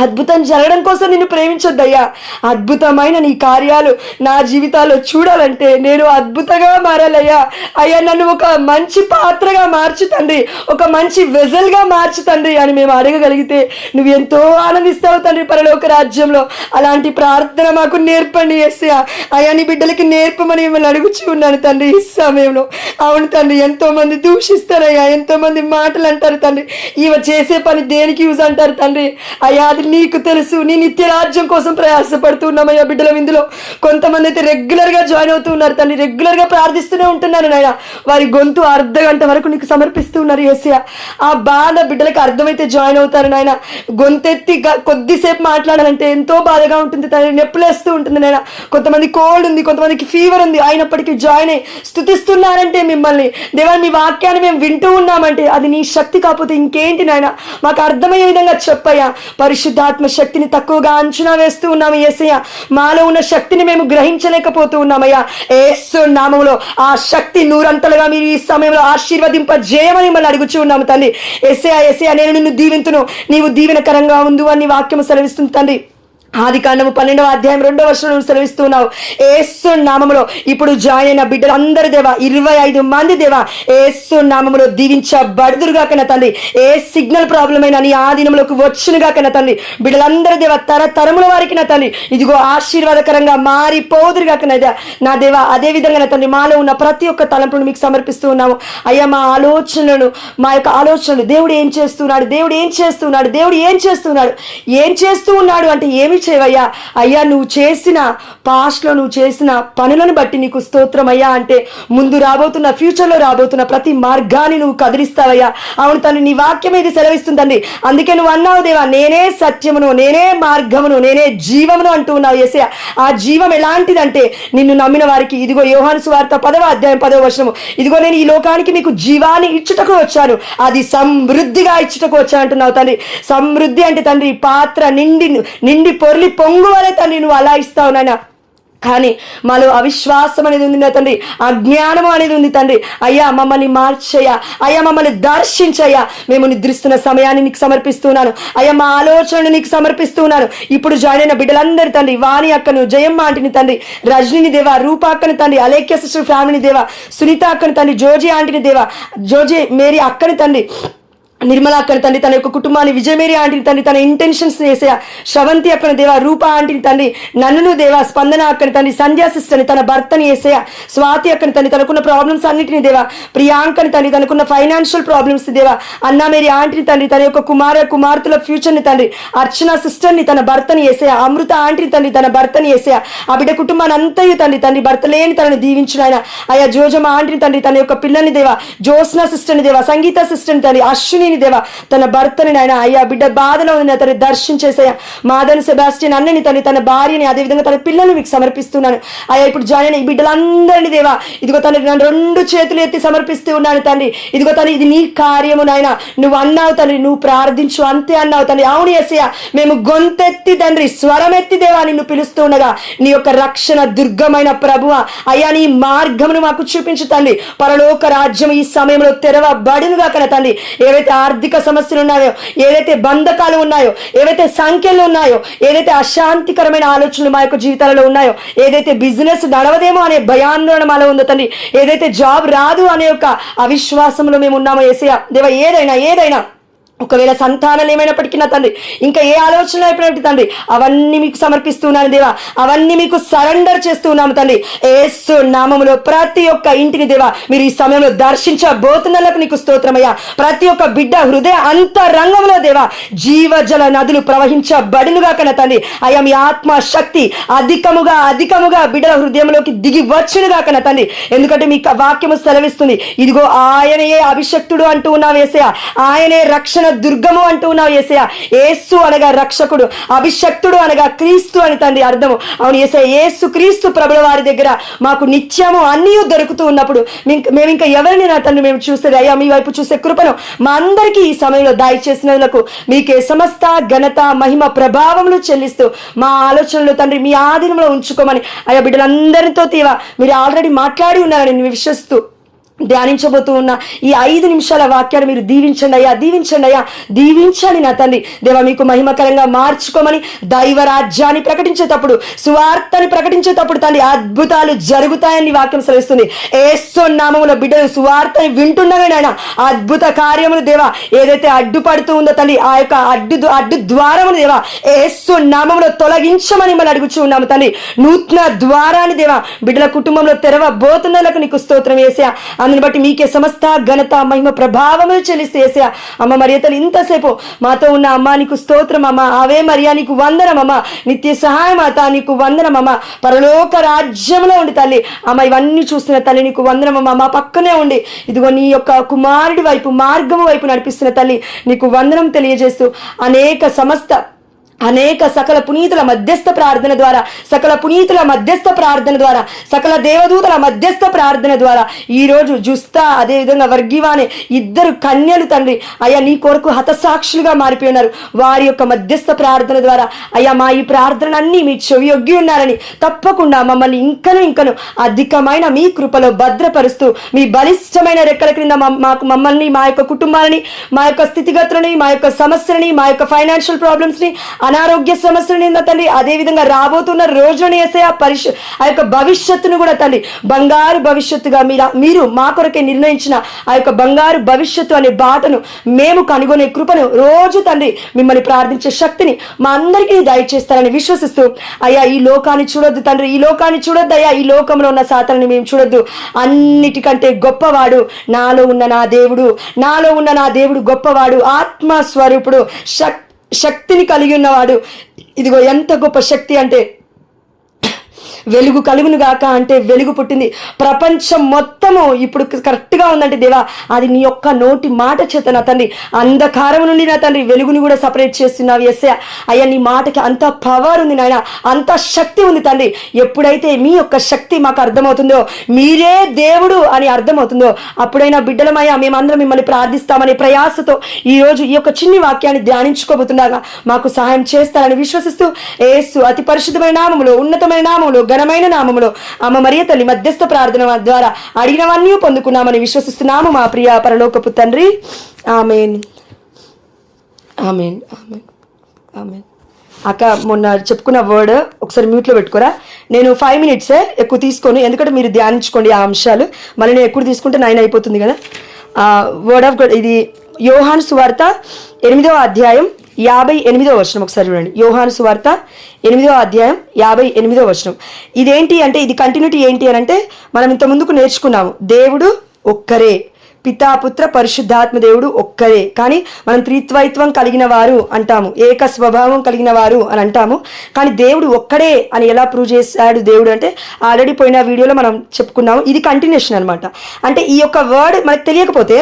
Speaker 1: అద్భుతం జరగడం కోసం నిన్ను ప్రేమించొద్దయ్యా. అద్భుతమైన నీ కార్యాలు నా జీవితాల్లో చూడాలంటే నేను అద్భుతంగా మారాలయ్యా. అయ్యా నన్ను ఒక మంచి పాత్రగా మార్చు తండ్రి, ఒక మంచి వెజల్గా మార్చు తండ్రి అని మేము అడగగలిగితే నువ్వు ఎంతో ఆనందిస్తావు తండ్రి పరలోక రాజ్యంలో. అలాంటి ప్రార్థన మాకు నేర్పండి యేసయ్యా. అయ్యా నీ బిడ్డలకి నేర్పమని మిమ్మల్ని అడుగుచూ ఉన్నాను తండ్రి ఈ సమయంలో. అవును తండ్రి, ఎంతో మంది దూషిస్తారయ్యా, ఎంతో మంది మాటలు అంటారు తండ్రి, ఇవ చేసే పని దేనికి యూజ్ అంటారు తండ్రి. అయ్యా అది నీకు తెలుసు. నీ నిత్య రాజ్యం కోసం ప్రయాసపడుతున్నామయ్యా. బిడ్డల ఇందులో కొంతమంది అయితే రెగ్యులర్ గా జాయిన్ అవుతూ ఉన్నారు తండ్రి, రెగ్యులర్ గా ప్రార్థిస్తూనే ఉంటున్నారు నాయన. వారి గొంతు అర్ధగంట వరకు నీకు సమర్పిస్తూ ఉన్నారు యేసయ్య. ఆ బాధ బిడ్డలకు అర్థమైతే జాయిన్ అవుతారు నాయన. గొంతెత్తి కొద్దిసేపు మాట్లాడాలంటే ఎంతో బాధగా ఉంటుంది తండ్రి, నొప్పులేస్తూ ఉంటుంది నాయన. కొంతమంది కోల్డ్ ఉంది, కొంతమందికి ఫీవర్ ఉంది, అయినప్పటికీ జాయిన్ అయ్యి స్తుతిస్తున్నారంటే మిమ్మల్ని దేవా, మీ వాక్యాన్ని మేము వింటూ ఉన్నామంటే అది నీ శక్తి కాకపోతే ఇంకేంటి నాయన. మాకు అర్థమయ్యే విధంగా చెప్పయ్యా. పరిశుద్ధాత్మ శక్తిని తక్కువగా అంచనా వేస్తూ ఉన్నాము యేసయ్య. మాలో ఉన్న శక్తిని మేము గ్రహించలేకపోతూ ఉన్నామయ్యా. యేసు నామములో ఆ శక్తి నూరంతలుగా మీరు ఈ సమయంలో ఆశీర్వదింపజేయమని మిమ్మల్ని అడుగుచూ ఉన్నాము తండ్రి. యేసయ్య యేసయ్య నేను నిన్ను దీవింతును, నీవు దీవెనకరంగా ఉండు అని వాక్యము సెలవిస్తుంది తండ్రి. ఆదికాండము 12వ అధ్యాయం 2వ వచనం సెలవిస్తున్నావు. యేసు నామములో ఇప్పుడు జాయిన్ అయిన బిడ్డలందరూ దేవా 25 మంది దేవా యేసు నామములో దీవించబడుదురుగా కన్న తండ్రి. ఏ సిగ్నల్ ప్రాబ్లం అయినా నీ ఆధీనంలోకి వచ్చునుగా కన్న తండ్రి. బిడ్డలందరూ దేవా తరతరముల వారికి నా తండ్రి ఇదిగో ఆశీర్వాదకరంగా మారిపోదురుగా కన్నా నా దేవా. అదే విధంగా నా తండ్రి మాలో ఉన్న ప్రతి ఒక్క తలంపును మీకు సమర్పిస్తూ ఉన్నాము అయ్యా. మా ఆలోచనలను, మా యొక్క ఆలోచనలు, దేవుడు ఏం చేస్తున్నాడు, దేవుడు ఏం చేస్తున్నాడు, దేవుడు ఏం చేస్తున్నాడు, ఏం చేస్తూ ఉన్నాడు అంటే ఏమి చేయవయ్యా. అయ్యా నువ్వు చేసిన పాస్ట్లో నువ్వు చేసిన పనులను బట్టి నీకు స్తోత్రం అయ్యా. అంటే ముందు రాబోతున్న ఫ్యూచర్లో రాబోతున్న ప్రతి మార్గాన్ని నువ్వు కదిలిస్తావయ్యా. అవును తను నీ వాక్యం ఇది సెలవిస్తుందండి. అందుకే నువ్వు అన్నావు దేవా, నేనే సత్యమును, నేనే మార్గమును, నేనే జీవమును అంటూ ఉన్నావు యేసయ్య. ఆ జీవం ఎలాంటిదంటే నిన్ను నమ్మిన వారికి ఇదిగో యోహాను సువార్త 10వ అధ్యాయం 10వ వచనము, ఇదిగో నేను ఈ లోకానికి మీకు జీవాన్ని ఇచ్చుటకు వచ్చాను, అది సమృద్ధిగా ఇచ్చుటకు వచ్చాను అంటున్నావు తండ్రి. సమృద్ధి అంటే తండ్రి పాత్ర నిండి పొర్లి పొంగు వలె తండ్రి నువ్వు అలా ఇస్తావు నాయన. కానీ మాలో అవిశ్వాసం అనేది ఉంది నా తండ్రి, అజ్ఞానం అనేది ఉంది తండ్రి. అయ్యా మమ్మల్ని మార్చయ్యా, అయ్యా మమ్మల్ని దర్శించయ్యా. మేము నిద్రిస్తున్న సమయాన్ని నీకు సమర్పిస్తున్నాను అయ్యా, మా ఆలోచనలు నీకు సమర్పిస్తున్నాను. ఇప్పుడు జాయిన్ అయిన బిడ్డలందరి తండ్రి, వాణి అక్కను, జయమ్మ ఆంటీని తండ్రి, రజనిని దేవా, రూపాక్కని తండ్రి, అలేఖ్య సిస్టర్ ఫ్యామిలీని దేవా, సునీత అక్కని తండ్రి, జోజీ ఆంటీని దేవా, జోజీ మేరీ అక్కని తండ్రి, నిర్మలా అక్కని తండ్రి తన యొక్క కుటుంబాన్ని, విజయమేరి ఆంటీని తండ్రి తన ఇంటెన్షన్స్ చేసే శ్రవంతి అక్కని దేవా, రూప ఆంటీని తండ్రి, నన్ను దేవా, స్పందన అక్కని తండ్రి, సంధ్యా సిస్టర్ని, తన భర్తని వేసేయ, స్వాతి అక్కని తండ్రి తనకున్న ప్రాబ్లమ్స్ అన్నిటిని దేవా, ప్రియాంకని తండ్రి తనకున్న ఫైనాన్షియల్ ప్రాబ్లమ్స్ దేవా, అన్నామేరి ఆంటీని తండ్రి తన యొక్క కుమార్తెల ఫ్యూచర్ని తండ్రి, అర్చన సిస్టర్ని తన భర్తని వేసేయ, అమృత ఆంటీని తండ్రి తన భర్తని వేసేయ, ఆ బిడ్డ కుటుంబాన్ని అంతయు తండ్రి భర్త లేని తనని దీవించిన ఆయన. అయ్యా జోజమ్మ ఆంటీని తండ్రి తన యొక్క పిల్లల్ని దేవా, జ్యోత్స్న సిస్టర్ని దేవా, సంగీత సిస్టర్ని తండ్రి, అశ్విని దేవా, తన భర్తని నాయన అయ్యా బిడ్డ బాధలో ఉంది అతని దర్శించేసయ్యా. మాదన్ సెబాస్టియన్ అన్నని తన భార్యని, అదేవిధంగా తన పిల్లలు మీకు సమర్పిస్తున్నాను అయ్యా. ఇప్పుడు జాయిన్ అయిన ఈ బిడ్డలందరినీ దేవా, ఇదిగో తండ్రి నన్ను 2 చేతులు ఎత్తి సమర్పిస్తూ ఉన్నాను తండ్రి. ఇదిగో తండ్రి ఇది నీ కార్యము నాయన, నువ్వు అన్నావు తండ్రి, నువ్వు ప్రార్థించు అంతే అన్నావు తండ్రి. అవును యేసయ్యా, మేము గొంతెత్తి తండ్రి స్వరమెత్తి దేవా నిన్ను పిలుస్తూ ఉండగా నీ యొక్క రక్షణ దుర్గమైన ప్రభువా అయ్యా, నీ మార్గమును మాకు చూపించు తండ్రి. పరలోక రాజ్యం ఈ సమయంలో తెరవబడునుగా కన తండ్రి. ఏవైతే ఆర్థిక సమస్యలు ఉన్నాయో, ఏదైతే బంధకాలు ఉన్నాయో, ఏవైతే సంఖ్యలు ఉన్నాయో, ఏదైతే అశాంతికరమైన ఆలోచనలు మా యొక్క జీవితాలలో ఉన్నాయో, ఏదైతే బిజినెస్ నడవదేమో అనే భయాందోళన మాలో ఉందో తండ్రి, ఏదైతే జాబ్ రాదు అనే యొక్క అవిశ్వాసంలో మేము ఉన్నామో యేసయ్యా దేవా, ఏదైనా ఒకవేళ సంతానాలు ఏమైనప్పటికీ నా తండ్రి, ఇంకా ఏ ఆలోచనలు అయిపోయినట్టు తండ్రి, అవన్నీ మీకు సమర్పిస్తున్నాను దేవా, అవన్నీ మీకు సరెండర్ చేస్తూ ఉన్నాము తండ్రి. యేసు నామములో ప్రతి ఒక్క ఇంటిని దేవా మీరు ఈ సమయంలో దర్శించబోతున్నందుకు నీకు స్తోత్రమయ్యా. ప్రతి ఒక్క బిడ్డ హృదయ అంతరంగంలో దేవా జీవజల నదులు ప్రవహించబడునుగా కన తండ్రి. అయ్యా మీ ఆత్మ శక్తి అధికముగా బిడ్డల హృదయంలోకి దిగి వచ్చునుగా కన తండ్రి. ఎందుకంటే మీ వాక్యము సెలవిస్తుంది, ఇదిగో ఆయనయే అభిషక్తుడు అంటూ ఉన్నావు యేసయ్యా, ఆయనే రక్షణ దుర్గము అంటూ ఉన్నావు యేసయ్యా. యేసు అనగా రక్షకుడు, అభిషక్తుడు అనగా క్రీస్తు అని తండ్రి అర్థము. అవును యేసయ్యా, యేసు క్రీస్తు ప్రభుల వారి దగ్గర మాకు నిత్యము అన్నీ దొరుకుతూ ఉన్నప్పుడు మేము ఇంకా ఎవరిని నా తండ్రి మేము చూసేది అయ్యా, మీ వైపు చూసే కృపను మా అందరికీ ఈ సమయంలో దయచేసినందుకు మీకే సమస్త ఘనత మహిమ ప్రభావములు చెల్లిస్తూ మా ఆలోచనలు తండ్రి మీ ఆధీనంలో ఉంచుకోమని అయ్యా బిడ్డలందరితో తీవా మీరు ఆల్రెడీ మాట్లాడి ఉన్నారని నేను విశ్వసిస్తూ ధ్యానించబోతూ ఉన్న ఈ 5 నిమిషాల వాక్యాన్ని మీరు దీవించండి అయ్యా, దీవించండి నా తండ్రి దేవా. మీకు మహిమకరంగా మార్చుకోమని దైవ రాజ్యాన్ని ప్రకటించేటప్పుడు, సువార్తని ప్రకటించేటప్పుడు తండ్రి అద్భుతాలు జరుగుతాయని వాక్యం సెలవిస్తుంది. యేసు నామములో బిడ్డలు సువార్తని వింటుండగా నాయన అద్భుత కార్యములు దేవా ఏదైతే అడ్డుపడుతూ ఉందో తండ్రి, ఆ యొక్క అడ్డు ద్వారములు దేవా యేసు నామములో తొలగించమని మనం అడుగుచూ ఉన్నాము తండ్రి. నూతన ద్వారాన్ని దేవా బిడ్డల కుటుంబంలో తెరవబోతున్నందుకు నీకు స్తోత్రం యేసయ్యా. అందుని బట్టి మీకే సమస్త ఘనత మహిమ ప్రభావములు చెల్లిస్తే యేసయ్యా. అమ్మ మరియతలు ఇంతసేపు మాతో ఉన్న అమ్మ నీకు స్తోత్రం అమ్మ, అవే మరియా నీకు వందనం అమ్మ, నిత్య సహాయం మాత నీకు వందనం అమ్మ, పరలోక రాజ్యంలో ఉండి తల్లి అమ్మ ఇవన్నీ చూస్తున్న తల్లి నీకు వందనం అమ్మ, మా పక్కనే ఉండి ఇదిగో నీ యొక్క కుమారుడి వైపు మార్గము వైపు నడిపిస్తున్న తల్లి నీకు వందనం తెలియజేస్తూ అనేక సకల పునీతుల మధ్యస్థ ప్రార్థన ద్వారా, సకల దేవదూతల మధ్యస్థ ప్రార్థన ద్వారా ఈరోజు జుస్తా అదేవిధంగా వర్గివానే 2 కన్యలు తండ్రి అయ్యా నీ కొరకు హతసాక్షులుగా మారిపోయినారు. వారి యొక్క మధ్యస్థ ప్రార్థన ద్వారా అయ్యా మా ఈ ప్రార్థనలన్నీ మీ చెవి ఒగ్గి ఉన్నారని తప్పకుండా మమ్మల్ని ఇంకను అధికమైన మీ కృపలో భద్రపరుస్తూ మీ బలిష్టమైన రెక్కల క్రింద మమ్మల్ని, మా యొక్క కుటుంబాలని, మా యొక్క స్థితిగతులని, మా యొక్క సమస్యలని, మా యొక్క ఫైనాన్షియల్ ప్రాబ్లమ్స్ని, అనారోగ్య సమస్యలు తండ్రి, అదేవిధంగా రాబోతున్న రోజులను యేసయ్యా ఆ యొక్క భవిష్యత్తును కూడా తండ్రి బంగారు భవిష్యత్తుగా మీరు మా కొరకే నిర్ణయించిన ఆ యొక్క బంగారు భవిష్యత్తు అనే బాటను మేము కనుగొనే కృపను రోజు తండ్రి మిమ్మల్ని ప్రార్థించే శక్తిని మా అందరికీ దయచేస్తారని విశ్వసిస్తూ అయ్యా ఈ లోకాన్ని చూడొద్దు తండ్రి, ఈ లోకాన్ని చూడొద్దు అయ్యా, ఈ లోకంలో ఉన్న సాతాన్ని మేము చూడొద్దు. అన్నిటికంటే గొప్పవాడు నాలో ఉన్న నా దేవుడు గొప్పవాడు, ఆత్మస్వరూపుడు, శక్తిని కలిగి ఉన్నవాడు. ఇదిగో ఎంత గొప్ప శక్తి అంటే వెలుగు కలుగును గాక అంటే వెలుగు పుట్టింది. ప్రపంచం మొత్తము ఇప్పుడు కరెక్ట్గా ఉందంటే దేవా అది నీ యొక్క నోటి మాట చేత నా తండ్రి అంధకారం నుండి నా తండ్రి వెలుగుని కూడా సపరేట్ చేస్తున్నావు యేసయ్యా. అయ్యా నీ మాటకి అంత పవర్ ఉంది నాయన, అంత శక్తి ఉంది తండ్రి. ఎప్పుడైతే మీ యొక్క శక్తి మాకు అర్థమవుతుందో, మీరే దేవుడు అని అర్థమవుతుందో, అప్పుడైనా బిడ్డలమయ్యా మేమందరం మిమ్మల్ని ప్రార్థిస్తామనే ప్రయాసతో ఈరోజు ఈ యొక్క చిన్ని వాక్యాన్ని ధ్యానించుకోబోతుండగా మాకు సహాయం చేస్తారని విశ్వసిస్తూ యేసు అతి పరిశుద్ధమైన నామములో, ఉన్నతమైన నామములో, ఘనమైన నామములో అమ్మ మరియ తల్లి మధ్యస్థ ప్రార్థన ద్వారా అడిగినవన్నీ పొందుకున్నామని విశ్వసిస్తున్నాము మా ప్రియ పరలోకపు తండ్రి. ఆమేన్ ఆమేన్ ఆమేన్ ఆమేన్. అక్క మొన్న చెప్పుకున్న వర్డ్ ఒకసారి మ్యూట్లో పెట్టుకోరా. నేను 5 minutes ఎక్కువ తీసుకోను, ఎందుకంటే మీరు ధ్యానించుకోండి ఆ అంశాలు. మళ్ళీ నేను ఎక్కువ తీసుకుంటే 9 అయిపోతుంది కదా. వర్డ్ ఆఫ్ గాడ్ ఇది యోహాను సువార్త 8వ అధ్యాయం 58వ వచనం ఒకసారి చూడండి. యోహాను సువార్త 8వ అధ్యాయం 58వ వచనం. ఇదేంటి అంటే, ఇది కంటిన్యూటీ ఏంటి అని అంటే, మనం ఇంత ముందుకు నేర్చుకున్నాము, దేవుడు ఒక్కరే, పితా పుత్ర పరిశుద్ధాత్మ దేవుడు ఒక్కరే. కానీ మనం త్రిత్వైత్వం కలిగిన వారు అంటాము, ఏక స్వభావం కలిగిన వారు అని అంటాము. కానీ దేవుడు ఒక్కడే అని ఎలా ప్రూవ్ చేశాడు దేవుడు అంటే, ఆల్రెడీ పోయిన వీడియోలో మనం చెప్పుకున్నాము. ఇది కంటిన్యూషన్ అనమాట. అంటే ఈ యొక్క వర్డ్ మనకు తెలియకపోతే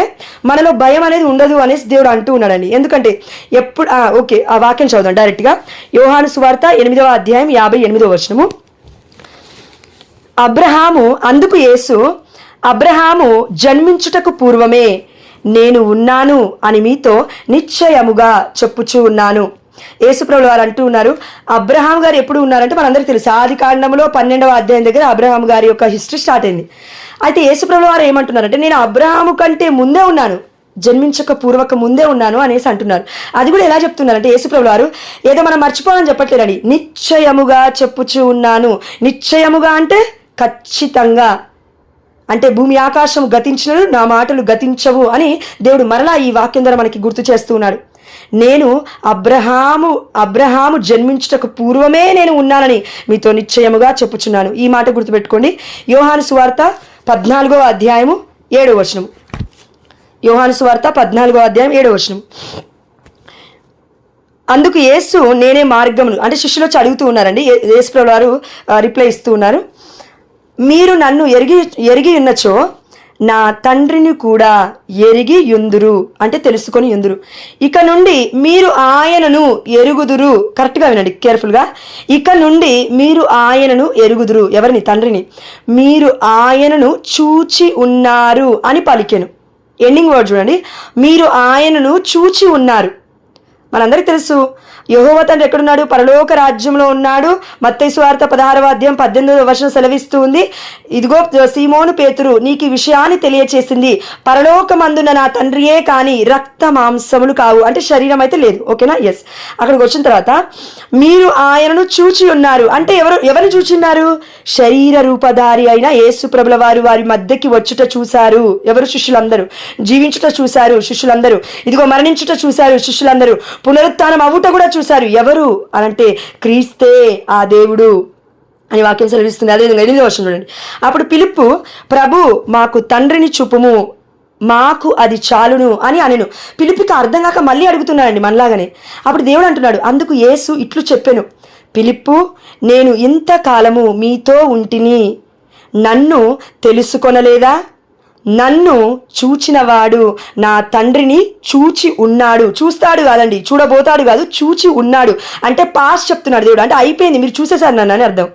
Speaker 1: మనలో భయం అనేది ఉండదు అనేసి దేవుడు అంటూ ఉన్నాడండి. ఎందుకంటే ఎప్పుడు ఓకే, ఆ వాక్యం చదువుదాం డైరెక్ట్గా. యోహాను సువార్త 8వ అధ్యాయం 58వ వచనము. అందుకు యేసు, అబ్రహాము జన్మించుటకు పూర్వమే నేను ఉన్నాను అని మీతో నిశ్చయముగా చెప్పుచూ ఉన్నాను. యేసుప్రభులు వారు అంటూ ఉన్నారు, అబ్రహాం గారు ఎప్పుడు ఉన్నారంటే మనందరికీ తెలుసు, ఆది కాండంలో 12వ అధ్యాయం దగ్గర అబ్రహాం గారి యొక్క హిస్టరీ స్టార్ట్ అయింది. అయితే యేసుప్రభులు వారు ఏమంటున్నారంటే, నేను అబ్రహాము కంటే ముందే ఉన్నాను, జన్మించక పూర్వక ముందే ఉన్నాను అనేసి అంటున్నారు. అది కూడా ఎలా చెప్తున్నారంటే, యేసుప్రభులు వారు ఏదో మనం మర్చిపోవాలని చెప్పట్లేదండి, నిశ్చయముగా చెప్పుచూ ఉన్నాను. నిశ్చయముగా అంటే ఖచ్చితంగా, అంటే భూమి ఆకాశం గతించినను నా మాటలు గతించవు అని దేవుడు మరలా ఈ వాక్యం ద్వారా మనకి గుర్తు చేస్తూ ఉన్నాడు. నేను అబ్రహాము జన్మించుటకు పూర్వమే నేను ఉన్నానని మీతో నిశ్చయముగా చెప్పుచున్నాను. ఈ మాట గుర్తుపెట్టుకోండి. యోహాను సువార్త 14వ అధ్యాయము 7వ వచనం. యోహాను సువార్త 14వ అధ్యాయం 7వ వచనం. అందుకు యేసు, నేనే మార్గమును, అంటే శిష్యులు వచ్చి అడుగుతూ ఉన్నారండి. యేసుప్రభులు వారు రిప్లై ఇస్తూ ఉన్నారు, మీరు నన్ను ఎరిగి ఉన్నచో నా తండ్రిని కూడా ఎరిగి యుందురు, అంటే తెలుసుకొని యుందురు. ఇక నుండి మీరు ఆయనను ఎరుగుదురు. కరెక్ట్గా వినండి కేర్ఫుల్గా. ఇక నుండి మీరు ఆయనను ఎరుగుదురు. ఎవరిని? తండ్రిని. మీరు ఆయనను చూచి ఉన్నారు అని పలికెను. ఎండింగ్ వర్డ్ చూడండి, మీరు ఆయనను చూచి ఉన్నారు. మనందరికీ తెలుసు, యెహోవా తండ్రి ఎక్కడున్నాడు? పరలోక రాజ్యంలో ఉన్నాడు. మత్తయి సువార్త 16వ అధ్యాయం 18వ వచనం సెలవిస్తూ ఉంది, ఇదిగో సీమోను పేతురు నీకు ఈ విషయాన్ని తెలియచేసింది పరలోకమందున నా తండ్రియే కానీ రక్త మాంసములు కావు. అంటే శరీరం అయితే లేదు. ఓకేనా? ఎస్. అక్కడికి వచ్చిన తర్వాత మీరు ఆయనను చూచి ఉన్నారు అంటే ఎవరిని చూచిన్నారు? శరీర రూపధారి అయిన యేసు ప్రభుల వారు వారి మధ్యకి వచ్చుట చూశారు. ఎవరు? శిష్యులందరూ. జీవించుట చూశారు శిష్యులందరూ. ఇదిగో మరణించుట చూశారు శిష్యులందరూ. పునరుత్థానం అవ్వుట కూడా చూశారు. ఎవరు అనంటే క్రీస్తే ఆ దేవుడు అని వాక్యం సెలవిస్తుంది. అదేవిధంగా 8వ వచనం చూడండి. అప్పుడు ఫిలిప్పు, ప్రభు మాకు తండ్రిని చూపుము, మాకు అది చాలును అని అనెను. ఫిలిప్పుకి అర్థం కాక మళ్ళీ అడుగుతున్నాడండి మనలాగానే. అప్పుడు దేవుడు అంటున్నాడు, అందుకు యేసు ఇట్లు చెప్పెను, ఫిలిప్పు, నేను ఇంతకాలము మీతో ఉంటిని, నన్ను తెలుసుకొనలేదా? నన్ను చూచినవాడు నా తండ్రిని చూచి ఉన్నాడు. చూస్తాడు కాదండి, చూడబోతాడు కాదు, చూచి ఉన్నాడు అంటే పాస్ట్ చెప్తున్నాడు దేవుడు. అంటే అయిపోయింది, మీరు చూసేశారు నన్ను అని అర్థం.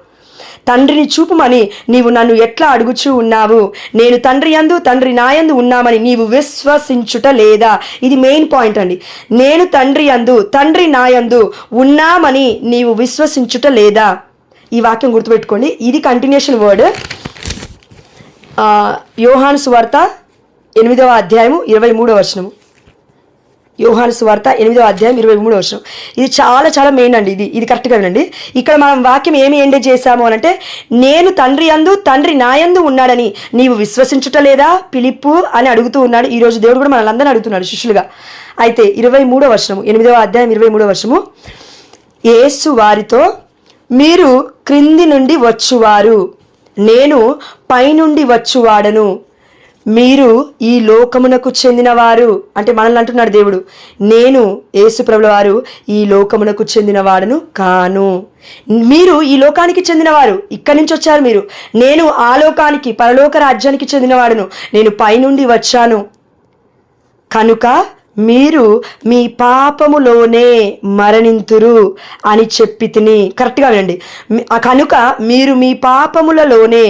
Speaker 1: తండ్రిని చూపుమని నీవు నన్ను ఎట్లా అడుగుచూ ఉన్నావు? నేను తండ్రి యందు తండ్రి నాయందు ఉన్నామని నీవు విశ్వసించుట లేదా? ఇది మెయిన్ పాయింట్ అండి. నేను తండ్రి యందు తండ్రి నాయందు ఉన్నామని నీవు విశ్వసించుట లేదా? ఈ వాక్యం గుర్తుపెట్టుకోండి. ఇది కంటిన్యూషన్ వర్డ్. యోహాను సువార్త 8వ అధ్యాయము 23వ వచనము. యోహాను సువార్త 8వ అధ్యాయం 23వ వచనం. ఇది చాలా చాలా మెయిన్ అండి. ఇది కరెక్ట్గా వినండి. ఇక్కడ మనం వాక్యం ఏమి ఎండ్ చేశాము అని అంటే, నేను తండ్రి యందు తండ్రి నాయందు ఉన్నాడని నీవు విశ్వసించుట లేదా ఫిలిప్పు అని అడుగుతూ ఉన్నాడు. ఈరోజు దేవుడు కూడా మనల్ని అడుగుతున్నాడు శిష్యులుగా. అయితే 23వ వచనము, 8వ అధ్యాయం 23వ వచనము. యేసు వారితో, మీరు క్రింది నుండి వచ్చువారు, నేను పైనుండి వచ్చువాడను. మీరు ఈ లోకమునకు చెందినవారు అంటే మనల్ని అంటున్నాడు దేవుడు. నేను యేసు ప్రభుల వారు ఈ లోకమునకు చెందినవాడను కాను. మీరు ఈ లోకానికి చెందినవారు, ఇక్కడి నుంచి వచ్చారు మీరు. నేను ఆ లోకానికి, పరలోక రాజ్యానికి చెందినవాడును. నేను పైనుండి వచ్చాను కనుక మీరు మీ పాపములోనే మరణింతురు అని చెప్పి తిని. కరెక్ట్గా వినండి. కనుక మీరు మీ పాపములలోనే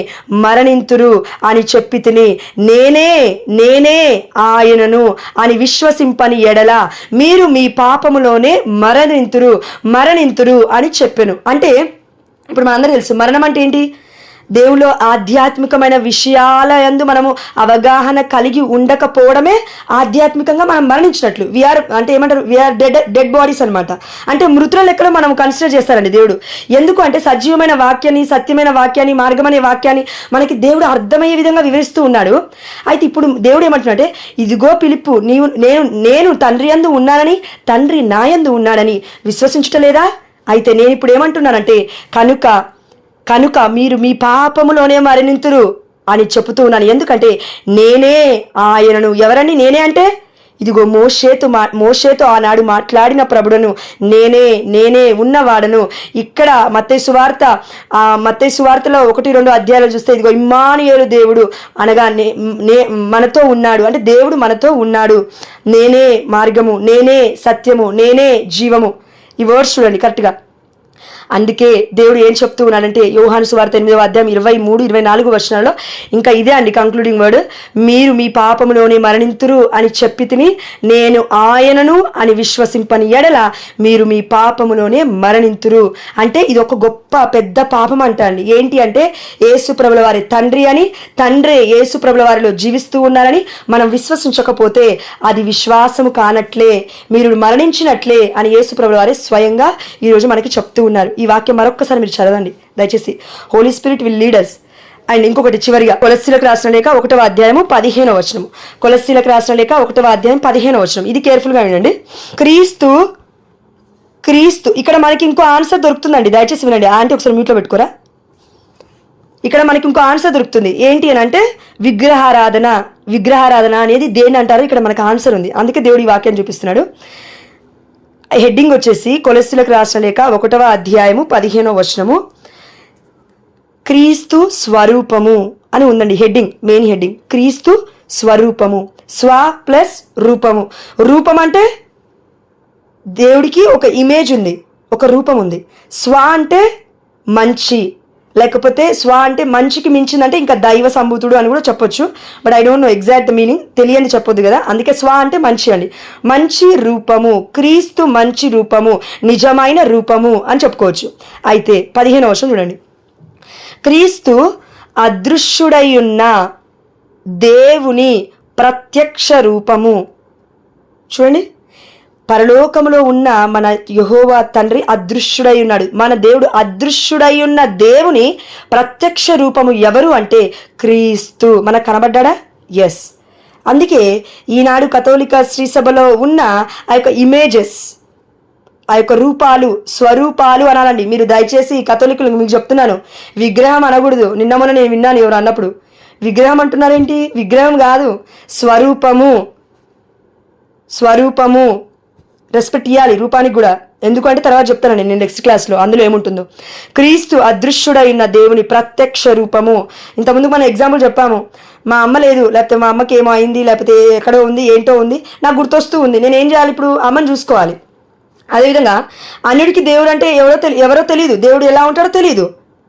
Speaker 1: మరణింతురు అని చెప్పి తిని, నేనే ఆయనను అని విశ్వసింపని ఎడల మీరు మీ పాపములోనే మరణింతురు అని చెప్పెను. అంటే ఇప్పుడు మనందరూ తెలుసు, మరణం అంటే ఏంటి? దేవులో ఆధ్యాత్మికమైన విషయాల యందు మనము అవగాహన కలిగి ఉండకపోవడమే ఆధ్యాత్మికంగా మనం మరణించినట్లు. వీఆర్ అంటే ఏమంటారు, వీఆర్ డెడ్ బాడీస్ అనమాట. అంటే మృతుల లెక్కలో మనం కన్సిడర్ చేస్తారండి దేవుడు. ఎందుకు అంటే సజీవమైన వాక్యాన్ని, సత్యమైన వాక్యాన్ని, మార్గం అనే వాక్యాన్ని మనకి దేవుడు అర్థమయ్యే విధంగా వివరిస్తూ ఉన్నాడు. అయితే ఇప్పుడు దేవుడు ఏమంటున్నాడంటే, ఇదిగో పిలుపు, నేను తండ్రి యందు ఉన్నానని, తండ్రి నా యందు ఉన్నాడని విశ్వసించటలేదా? అయితే నేను ఇప్పుడు ఏమంటున్నానంటే, కనుక మీరు మీ పాపములోనే మరణింతురు అని చెబుతూ ఉన్నాను. ఎందుకంటే నేనే ఆయనను. ఎవరని నేనే అంటే, ఇదిగో మోషేతో ఆనాడు మాట్లాడిన ప్రభుడను, నేనే ఉన్నవాడను. ఇక్కడ మత్తయి సువార్తలో 1-2 అధ్యాయాలు చూస్తే, ఇదిగో ఇమ్మానుయేలు, దేవుడు అనగా మనతో ఉన్నాడు. అంటే దేవుడు మనతో ఉన్నాడు. నేనే మార్గము, నేనే సత్యము, నేనే జీవము. ఈ వర్డ్స్ చూడండి కరెక్ట్గా. అందుకే దేవుడు ఏం చెప్తూ ఉన్నాడంటే, యోహాను సువార్త 8వ అధ్యాయం 23-24 వచనాల్లో ఇంకా ఇదే అండి కంక్లూడింగ్ వర్డ్. మీరు మీ పాపములోనే మరణింతురు అని చెప్పి తిని, నేను ఆయనను అని విశ్వసింపని ఎడల మీరు మీ పాపములోనే మరణింతురు. అంటే ఇది ఒక గొప్ప పెద్ద పాపం అంట అండి. ఏంటి అంటే, యేసు ప్రభుల వారి తండ్రి అని, తండ్రే యేసు ప్రభుల వారిలో జీవిస్తూ ఉన్నారని మనం విశ్వసించకపోతే అది విశ్వాసము కానట్లే, మీరు మరణించినట్లే అని యేసు ప్రభుల వారే స్వయంగా ఈరోజు మనకి చెప్తూ ఉన్నారు. ఈ వాక్యం మరొక్కసారి మీరు చదవండి దయచేసి. Holy spirit will lead us. And ఇంకొకటి చివరిగా కొలస్సీలకు రాసిన లేఖ 1వ అధ్యాయము 15వ వచనం. కొలస్సీలకు రాసిన లేఖ 1వ అధ్యాయం 15వ వచనం. ఇది కేర్ఫుల్గా వినండి. క్రీస్తు ఇక్కడ మనకి ఇంకో ఆన్సర్ దొరుకుతుందండి, దయచేసి వినండి. ఆంటీ ఒకసారి మ్యూట్లో పెట్టుకోరా. ఇక్కడ మనకి ఇంకో ఆన్సర్ దొరుకుతుంది. ఏంటి అని అంటే, విగ్రహారాధన అనేది దేన్ని అంటారు, ఇక్కడ మనకు ఆన్సర్ ఉంది. అందుకే దేవుడు ఈ వాక్యాన్ని చూపిస్తున్నాడు. హెడ్డింగ్ వచ్చేసి కొలస్సీలకు రాసిన లేఖ 1వ అధ్యాయము 15వ వచనము, క్రీస్తు స్వరూపము అని ఉందండి హెడ్డింగ్, మెయిన్ హెడ్డింగ్. క్రీస్తు స్వరూపము, స్వ ప్లస్ రూపము. రూపం అంటే దేవుడికి ఒక ఇమేజ్ ఉంది, ఒక రూపం ఉంది. స్వ అంటే మంచి, లేకపోతే స్వ అంటే మంచికి మించిందంటే ఇంకా దైవ సంభూతుడు అని కూడా చెప్పొచ్చు. But I don't know exact meaning, తెలియని చెప్పొద్దు కదా. అందుకే స్వ అంటే మంచి అండి. మంచి రూపము, క్రీస్తు మంచి రూపము, నిజమైన రూపము అని చెప్పుకోవచ్చు. అయితే 15వ వచనం చూడండి. క్రీస్తు అదృశ్యుడై ఉన్న దేవుని ప్రత్యక్ష రూపము. చూడండి, పరలోకములో ఉన్న మన యెహోవా తండ్రి అదృశ్యుడై ఉన్నాడు. మన దేవుడు అదృశ్యుడై ఉన్న దేవుని ప్రత్యక్ష రూపము ఎవరు అంటే క్రీస్తు. మనకు కనబడ్డా? ఎస్. అందుకే ఈనాడు కథోలిక శ్రీసభలో ఉన్న ఆ యొక్క ఇమేజెస్, ఆ యొక్క రూపాలు, స్వరూపాలు అనాలండి. మీరు దయచేసి కథోలికులు మీకు చెప్తున్నాను, విగ్రహం అనకూడదు. నిన్న మొన్న నేను విన్నాను ఎవరు అన్నప్పుడు, విగ్రహం అంటున్నారేంటి? విగ్రహం కాదు, స్వరూపము. రెస్పెక్ట్ ఇవ్వాలి రూపానికి కూడా. ఎందుకంటే తర్వాత చెప్తాను నేను నెక్స్ట్ క్లాస్లో అందులో ఏముంటుందో. క్రీస్తు అదృశ్యుడై ఉన్న దేవుని ప్రత్యక్ష రూపము. ఇంతకుముందు మనం ఎగ్జాంపుల్ చెప్పాము. మా అమ్మ లేదు, లేకపోతే మా అమ్మకి ఏమో అయింది, లేకపోతే ఎక్కడో ఉంది, ఏంటో ఉంది, నాకు గుర్తొస్తూ ఉంది. నేను ఏం చేయాలి? ఇప్పుడు అమ్మని చూసుకోవాలి. అదేవిధంగా అన్యుడికి దేవుడు అంటే ఎవరో తెలియదు, దేవుడు ఎలా ఉంటాడో తెలియదు.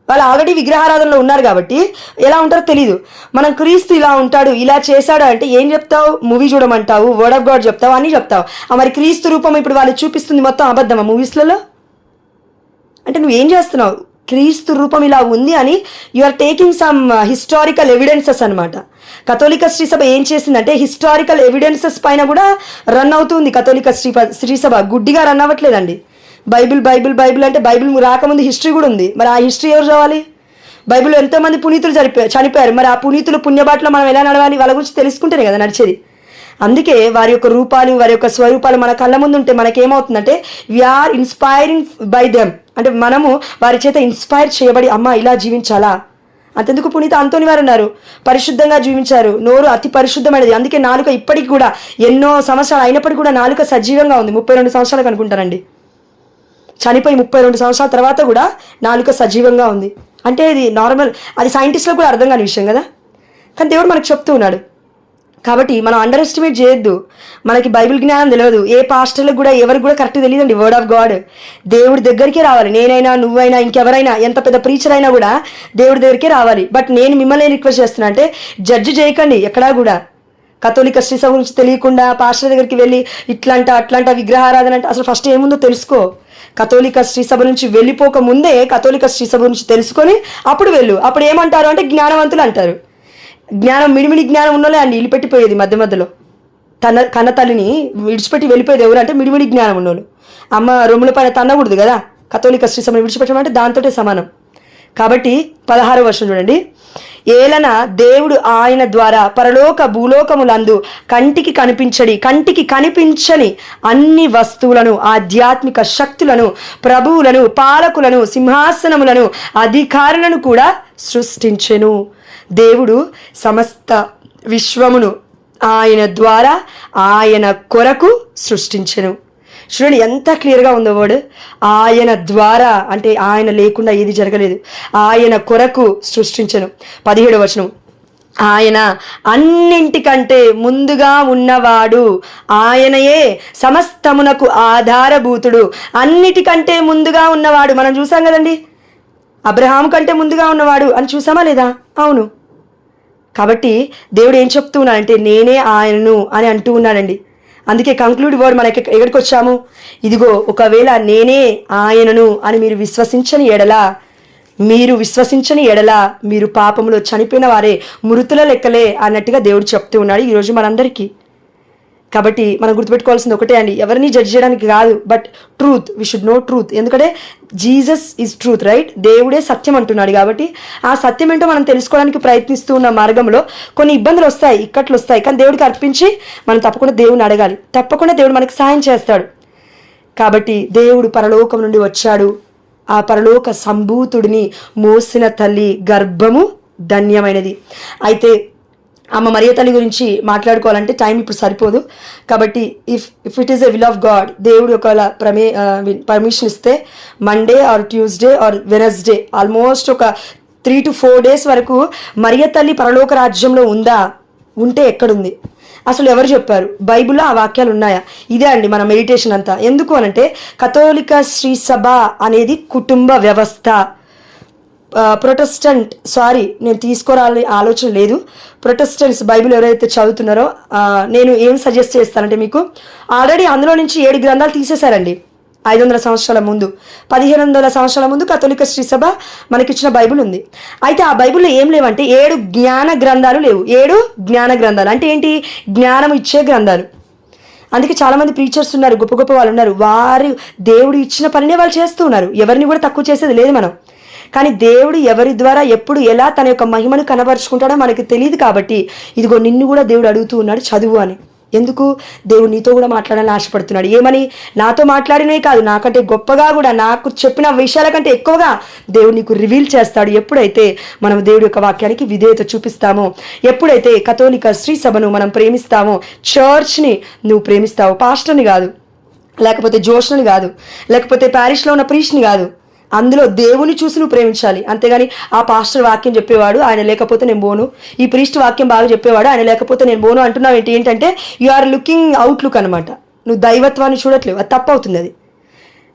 Speaker 1: వాళ్ళు ఆల్రెడీ విగ్రహారాధనలో ఉన్నారు కాబట్టి ఎలా ఉంటారో తెలియదు. మనం క్రీస్తు ఇలా ఉంటాడు, ఇలా చేశాడు అంటే ఏం చెప్తావు? మూవీ చూడమంటావు, వర్డ్ ఆఫ్ గాడ్ చెప్తావు, అన్నీ చెప్తావు. మరి క్రీస్తు రూపం ఇప్పుడు వాళ్ళు చూపిస్తుంది మొత్తం అబద్ధమా మూవీస్లలో? అంటే నువ్వేం చేస్తున్నావు? క్రీస్తు రూపం ఇలా ఉంది అని you are taking some historical evidences అనమాట. కథోలిక శ్రీసభ ఏం చేసిందంటే హిస్టారికల్ ఎవిడెన్సెస్ పైన కూడా రన్ అవుతుంది. కథోలిక శ్రీసభ గుడ్డిగా రన్ అవ్వట్లేదండి. బైబిల్ అంటే బైబిల్ రాకముందు హిస్టరీ కూడా ఉంది. మరి ఆ హిస్టరీ ఎవరు చదవాలి? బైబిల్లో ఎంతోమంది పునీతులు చనిపోయారు. మరి ఆ పునీతులు పుణ్యబాటలో మనం ఎలా నడవాలి? వాళ్ళ గురించి తెలుసుకుంటేనే కదా నడిచేది. అందుకే వారి యొక్క రూపాలు, వారి యొక్క స్వరూపాలు మన కళ్ళ ముందు ఉంటే మనకేమవుతుందంటే వీఆర్ ఇన్స్పైరింగ్ బై దెమ్. అంటే మనము వారి చేత ఇన్స్పైర్ చేయబడి అమ్మ ఇలా జీవించాలా. అంతెందుకు పునీత అంతోని వారు ఉన్నారు, పరిశుద్ధంగా జీవించారు. నోరు అతి పరిశుద్ధమైనది. అందుకే నాలుక ఇప్పటికి కూడా ఎన్నో సంవత్సరాలు అయినప్పటికీ కూడా నాలుక సజీవంగా ఉంది. 32 సంవత్సరాలకు అనుకుంటానండి, చనిపోయి 32 సంవత్సరాల తర్వాత కూడా నాలుక సజీవంగా ఉంది. అంటే ఇది నార్మల్, అది సైంటిస్టులకు కూడా అర్థం కాని విషయం కదా. కానీ దేవుడు మనకు చెప్తూ ఉన్నాడు. కాబట్టి మనం అండర్ ఎస్టిమేట్ చేయొద్దు. మనకి బైబిల్ జ్ఞానం తెలియదు, ఏ పాస్టర్లకు కూడా ఎవరికి కూడా కరెక్ట్ తెలియదండి. వర్డ్ ఆఫ్ గాడ్ దేవుడి దగ్గరికే రావాలి. నేనైనా, నువ్వైనా, ఇంకెవరైనా, ఎంత పెద్ద ప్రీచర్ అయినా కూడా దేవుడి దగ్గరికే రావాలి. బట్ నేను మిమ్మల్ని రిక్వెస్ట్ చేస్తున్నా అంటే జడ్జి చేయకండి ఎక్కడా కూడా. కథోలిక శ్రీ సభ గురించి తెలియకుండా పాస్టర్ దగ్గరికి వెళ్ళి అట్లాంట విగ్రహారాధన అంటే అసలు ఫస్ట్ ఏముందో తెలుసుకో. కథోలిక శ్రీ సభ నుంచి వెళ్ళిపోక ముందే కథోలిక శ్రీ సభ గురించి తెలుసుకొని అప్పుడు వెళ్ళు. అప్పుడు ఏమంటారు అంటే జ్ఞానవంతులు అంటారు. జ్ఞానం మిడిమిడి జ్ఞానం ఉన్నోలే అండి వెళ్ళిపెట్టిపోయేది మధ్యలో. కన్న తల్లిని విడిచిపెట్టి వెళ్ళిపోయేది ఎవరు అంటే మిడిమిడి జ్ఞానం ఉన్నోళ్ళు. అమ్మ రొమ్ముల పైన తన్నకూడదు కదా, కథోలిక శ్రీ సభను విడిచిపెట్టమంటే దాంతోటే సమానం. కాబట్టి 16వ వర్షం చూడండి. ఏలన దేవుడు ఆయన ద్వారా పరలోక భూలోకములందు కంటికి కనిపించని అన్ని వస్తువులను, ఆధ్యాత్మిక శక్తులను, ప్రభువులను, పాలకులను, సింహాసనములను, అధికారులను కూడా సృష్టించెను. దేవుడు సమస్త విశ్వమును ఆయన ద్వారా ఆయన కొరకు సృష్టించెను. చూడండి ఎంత క్లియర్గా ఉందో వర్డ్. ఆయన ద్వారా అంటే ఆయన లేకుండా ఏది జరగలేదు, ఆయన కొరకు సృష్టించెను. 17వ వచనం. ఆయన అన్నింటికంటే ముందుగా ఉన్నవాడు, ఆయనయే సమస్తమునకు ఆధారభూతుడు. అన్నిటికంటే ముందుగా ఉన్నవాడు మనం చూసాం కదండి. అబ్రహాము కంటే ముందుగా ఉన్నవాడు అని చూసామా లేదా? అవును. కాబట్టి దేవుడు ఏం చెప్తూ ఉన్నాడంటే నేనే ఆయనను అని అంటూ ఉన్నాడండి. అందుకే కంక్లూడ్ వర్డ్ మనకి ఎక్కడికి వచ్చాము? ఇదిగో ఒకవేళ నేనే ఆయనను అని మీరు విశ్వసించని ఎడల మీరు పాపంలో చనిపోయిన వారే, మృతుల లెక్కలే అన్నట్టుగా దేవుడు చెప్తూ ఉన్నాడు ఈరోజు మనందరికీ. కాబట్టి మనం గుర్తుపెట్టుకోవాల్సింది ఒకటే అండి, ఎవరిని జడ్జ్ చేయడానికి కాదు, but truth, we should know truth. ఎందుకంటే జీసస్ ఈజ్ ట్రూత్, రైట్? దేవుడే సత్యం అంటున్నాడు. కాబట్టి ఆ సత్యం ఏంటో మనం తెలుసుకోవడానికి ప్రయత్నిస్తూ ఉన్న మార్గంలో కొన్ని ఇబ్బందులు వస్తాయి, ఇక్కట్లు వస్తాయి. కానీ దేవుడికి అర్పించి మనం తప్పకుండా దేవుడిని అడగాలి. తప్పకుండా దేవుడు మనకి సహాయం చేస్తాడు. కాబట్టి దేవుడు పరలోకం నుండి వచ్చాడు. ఆ పరలోక సంభూతుడిని మోసిన తల్లి గర్భము ధన్యమైనది. అయితే అమ్మ మరియ తల్లి గురించి మాట్లాడుకోవాలంటే టైం ఇప్పుడు సరిపోదు. కాబట్టి if it is a will of God, దేవుడు ఒకవేళ పర్మిషన్ ఇస్తే Monday or Tuesday or Wednesday almost ఒక 3 to 4 days వరకు మరియ తల్లి పరలోక రాజ్యంలో ఉంటే ఎక్కడుంది? అసలు ఎవరు చెప్పారు? బైబిల్లో ఆ వాక్యాలు ఉన్నాయా? ఇదే అండి మన మెడిటేషన్ అంతా. ఎందుకు అనంటే కథోలిక శ్రీ సభ అనేది కుటుంబ వ్యవస్థ. నేను తీసుకురాలి ఆలోచన లేదు. ప్రొటెస్టెంట్స్ బైబిల్ ఎవరైతే చదువుతున్నారో నేను ఏం సజెస్ట్ చేస్తానంటే, మీకు ఆల్రెడీ అందులో నుంచి 7 గ్రంథాలు తీసేశారండి. 500 సంవత్సరాల ముందు, 1500 సంవత్సరాల ముందు కథోలిక శ్రీ సభ మనకిచ్చిన బైబిల్ ఉంది. అయితే ఆ బైబిల్లో ఏం లేవంటే 7 జ్ఞాన గ్రంథాలు లేవు. 7 జ్ఞాన గ్రంథాలు అంటే ఏంటి? జ్ఞానం ఇచ్చే గ్రంథాలు. అందుకే చాలామంది ప్రీచర్స్ ఉన్నారు, గొప్ప గొప్ప వాళ్ళు ఉన్నారు. వారు దేవుడు ఇచ్చిన పనినే వాళ్ళు చేస్తూ ఉన్నారు. ఎవరిని కూడా తక్కువ చేసేది లేదు మనం. కానీ దేవుడు ఎవరి ద్వారా ఎప్పుడు ఎలా తన యొక్క మహిమను కనబరుచుకుంటాడో మనకి తెలియదు. కాబట్టి ఇదిగో నిన్ను కూడా దేవుడు అడుగుతూ ఉన్నాడు చదువు అని. ఎందుకు? దేవుడు నీతో కూడా మాట్లాడాలని ఆశపడుతున్నాడు. ఏమని? నాతో మాట్లాడినవి కాదు, నాకంటే గొప్పగా కూడా, నాకు చెప్పిన విషయాల కంటే ఎక్కువగా దేవుడు నీకు రివీల్ చేస్తాడు. ఎప్పుడైతే మనం దేవుడి యొక్క వాక్యానికి విధేయత చూపిస్తామో, ఎప్పుడైతే కథోలిక శ్రీ సభను మనం ప్రేమిస్తామో, చర్చ్ని నువ్వు ప్రేమిస్తావు, పాస్టర్ని కాదు, లేకపోతే జోష్ని కాదు, లేకపోతే ప్యారిష్లో ఉన్న ప్రీస్ట్ని కాదు, అందులో దేవుని చూసి నువ్వు ప్రేమించాలి. అంతేగాని ఆ పాస్టర్ వాక్యం చెప్పేవాడు ఆయన లేకపోతే నేను పోను, ఈ ప్రీస్ట్ వాక్యం బాగా చెప్పేవాడు ఆయన లేకపోతే నేను పోను అంటున్నావు ఏంటంటే యు ఆర్ లుకింగ్ అవుట్లుక్ అనమాట. నువ్వు దైవత్వాన్ని చూడట్లేవు, అది తప్పు అవుతుంది అది.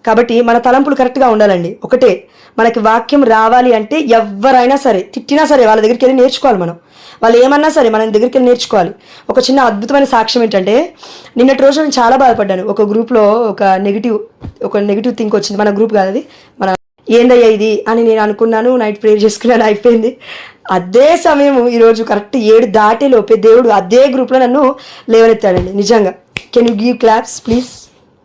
Speaker 1: కాబట్టి మన తలంపులు కరెక్ట్గా ఉండాలండి. ఒకటే, మనకి వాక్యం రావాలి అంటే ఎవరైనా సరే తిట్టినా సరే వాళ్ళ దగ్గరికి వెళ్ళి నేర్చుకోవాలి. వాళ్ళు ఏమన్నా సరే మన దగ్గరికి వెళ్ళి నేర్చుకోవాలి. ఒక చిన్న అద్భుతమైన సాక్ష్యం ఏంటంటే, నిన్నటి రోజు నేను చాలా బాధపడ్డాను. ఒక గ్రూప్లో ఒక నెగిటివ్ థింక్ వచ్చింది. మన గ్రూప్ కాదు అది, మన ఏందయ్యా ఇది అని నేను అనుకున్నాను. నైట్ ప్రేయర్ చేసుకున్నాను, అయిపోయింది. అదే సమయం ఈరోజు కరెక్ట్ 7 దాటే లోపే దేవుడు అదే గ్రూప్లో నన్ను లేవనెత్తాడండి. నిజంగా can you give claps please?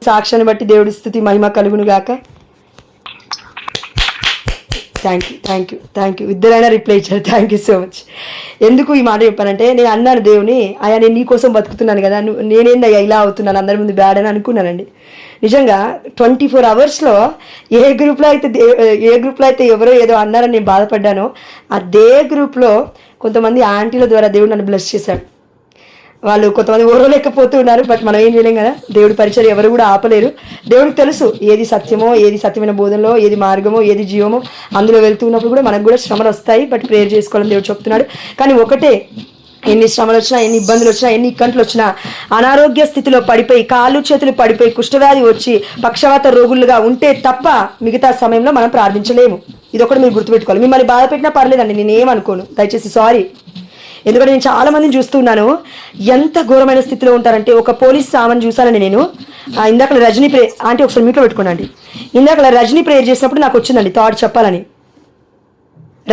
Speaker 1: సాక్ష్యాన్ని బట్టి దేవుడి స్థుతి మహిమ కలుగును గాక. థ్యాంక్ యూ ఇద్దరైనా రిప్లై ఇచ్చారు. Thank you so much. ఎందుకు ఈ మాట చెప్పానంటే, నేను అన్నాను దేవుని, అయ్యా నేను నీ కోసం బతుకుతున్నాను కదా, నేనేందయ్యా ఇలా అవుతున్నాను అందరి ముందు బ్యాడ్ అని అనుకున్నానండి. నిజంగా 24 hours ఏ గ్రూప్లో అయితే ఎవరో ఏదో అన్నారని నేను బాధపడ్డానో, అదే గ్రూప్లో కొంతమంది ఆంటీల ద్వారా దేవుడు నన్ను బ్లెస్ చేశాడు. వాళ్ళు కొంతమంది ఓరలేకపోతూ ఉన్నారు, బట్ మనం ఏం చేయలేం కదా. దేవుడి పరిచయం ఎవరు కూడా ఆపలేరు. దేవుడికి తెలుసు ఏది సత్యమో, ఏది సత్యమైన బోధనలో, ఏది మార్గమో, ఏది జీవమో. అందులో వెళ్తున్నప్పుడు కూడా మనకు కూడా శ్రమలు వస్తాయి, బట్ ప్రేయర్ చేసుకోవాలని దేవుడు చెప్తున్నాడు. కానీ ఒకటే, ఎన్ని శ్రమలు వచ్చినా, ఎన్ని ఇబ్బందులు వచ్చినా, ఎన్ని ఇక్కంట్లు వచ్చినా, అనారోగ్య స్థితిలో పడిపోయి, కాళ్ళు చేతులు పడిపోయి, కుష్ఠవ్యాధి వచ్చి పక్షవాత రోగులుగా ఉంటే తప్ప మిగతా సమయంలో మనం ప్రార్థించలేము. ఇది ఒకటి మీరు గుర్తుపెట్టుకోవాలి. మిమ్మల్ని బాధ పెట్టినా పర్లేదండి, నేనేమనుకోను, దయచేసి సారీ. ఎందుకంటే నేను చాలా మందిని చూస్తున్నాను, ఎంత ఘోరమైన స్థితిలో ఉంటారంటే. ఒక పోలీస్ ఆమెను చూసానండి నేను. ఇందాక రజనీ ప్రే అంటే ఒకసారి మీట్లో పెట్టుకోండి. ఇందాక రజనీ ప్రేయర్ చేసినప్పుడు నాకు వచ్చిందండి థాట్ చెప్పాలని.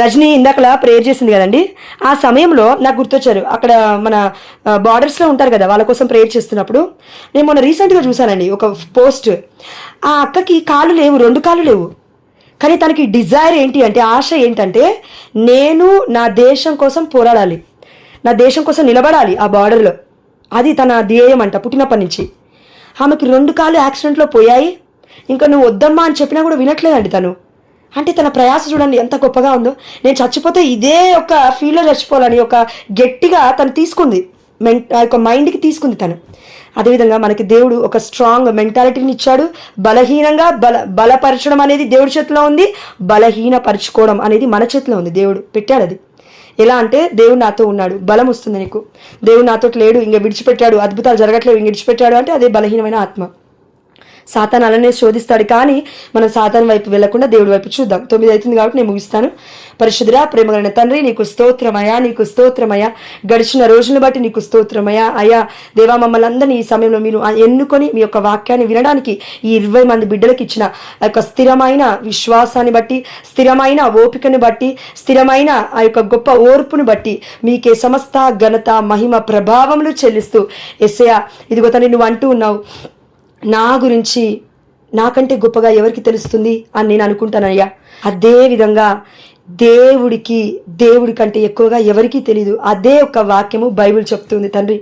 Speaker 1: రజనీ ఇందాకలా ప్రేయర్ చేసింది కదండి, ఆ సమయంలో నాకు గుర్తొచ్చారు. అక్కడ మన బార్డర్స్లో ఉంటారు కదా, వాళ్ళ కోసం ప్రేయర్ చేస్తున్నప్పుడు నేను మొన్న రీసెంట్గా చూసానండి ఒక పోస్ట్. ఆ అక్కకి కాళ్ళు లేవు, 2 కాళ్ళు లేవు. కానీ తనకి డిజైర్ ఏంటి అంటే, ఆశ ఏంటంటే, నేను నా దేశం కోసం పోరాడాలి, నా దేశం కోసం నిలబడాలి ఆ బార్డర్లో. అది తన ధ్యేయం అంట పుట్టినప్పటి నుంచి. ఆమెకి 2 కాళ్ళు యాక్సిడెంట్లో పోయాయి. ఇంకా నువ్వు వద్దమ్మా అని చెప్పినా కూడా వినట్లేదండి తను. అంటే తన ప్రయాస చూడండి ఎంత గొప్పగా ఉందో. నేను చచ్చిపోతే ఇదే ఒక ఫీల్డ్లో చచ్చిపోవాలని ఒక గట్టిగా తను తీసుకుంది, ఆ యొక్క మైండ్కి తీసుకుంది తను. అదేవిధంగా మనకి దేవుడు ఒక స్ట్రాంగ్ మెంటాలిటీని ఇచ్చాడు. బలహీనంగా బలపరచడం అనేది దేవుడి చేతిలో ఉంది, బలహీనపరచుకోవడం అనేది మన చేతిలో ఉంది. దేవుడు పెట్టాడు అది. ఎలా అంటే, దేవుడు నాతో ఉన్నాడు, బలం వస్తుంది నీకు. దేవుడు నాతో లేడు, ఇంక విడిచిపెట్టాడు, అద్భుతాలు జరగట్లేవు, ఇంక విడిచిపెట్టాడు అంటే అదే బలహీనమైన ఆత్మ. సాతాను అలానే శోధిస్తాడు, కానీ మనం సాతాను వైపు వెళ్లకుండా దేవుడి వైపు చూద్దాం. 9 అవుతుంది కాబట్టి నేను ముగిస్తాను. పరిశుద్ధుడా, ప్రేమగలిగిన తండ్రి, నీకు స్తోత్రమయ్యా, నీకు స్తోత్రమయ్యా. గడిచిన రోజులను బట్టి నీకు స్తోత్రమయ్యా. అయ్యా దేవా, మమ్మల్ని అందరినీ ఈ సమయంలో మీరు ఎన్నుకొని మీ యొక్క వాక్యాన్ని వినడానికి ఈ 20 మంది బిడ్డలకు ఇచ్చిన ఆ యొక్క స్థిరమైన విశ్వాసాన్ని బట్టి, స్థిరమైన ఓపికను బట్టి, స్థిరమైన ఆ యొక్క గొప్ప ఓర్పును బట్టి మీకే సమస్త ఘనత మహిమ ప్రభావములు చెల్లిస్తూ, యేసయ్యా ఇదిగో తండ్రి నువ్వు అంటూ ఉన్నావు, నా గురించి నాకంటే గొప్పగా ఎవరికి తెలుస్తుంది అని నేను అనుకుంటానయ్యా. అదే విధంగా దేవుడి కంటే ఎక్కువగా ఎవరికీ తెలీదు. అదే ఒక వాక్యము బైబిల్ చెప్తుంది తండ్రి.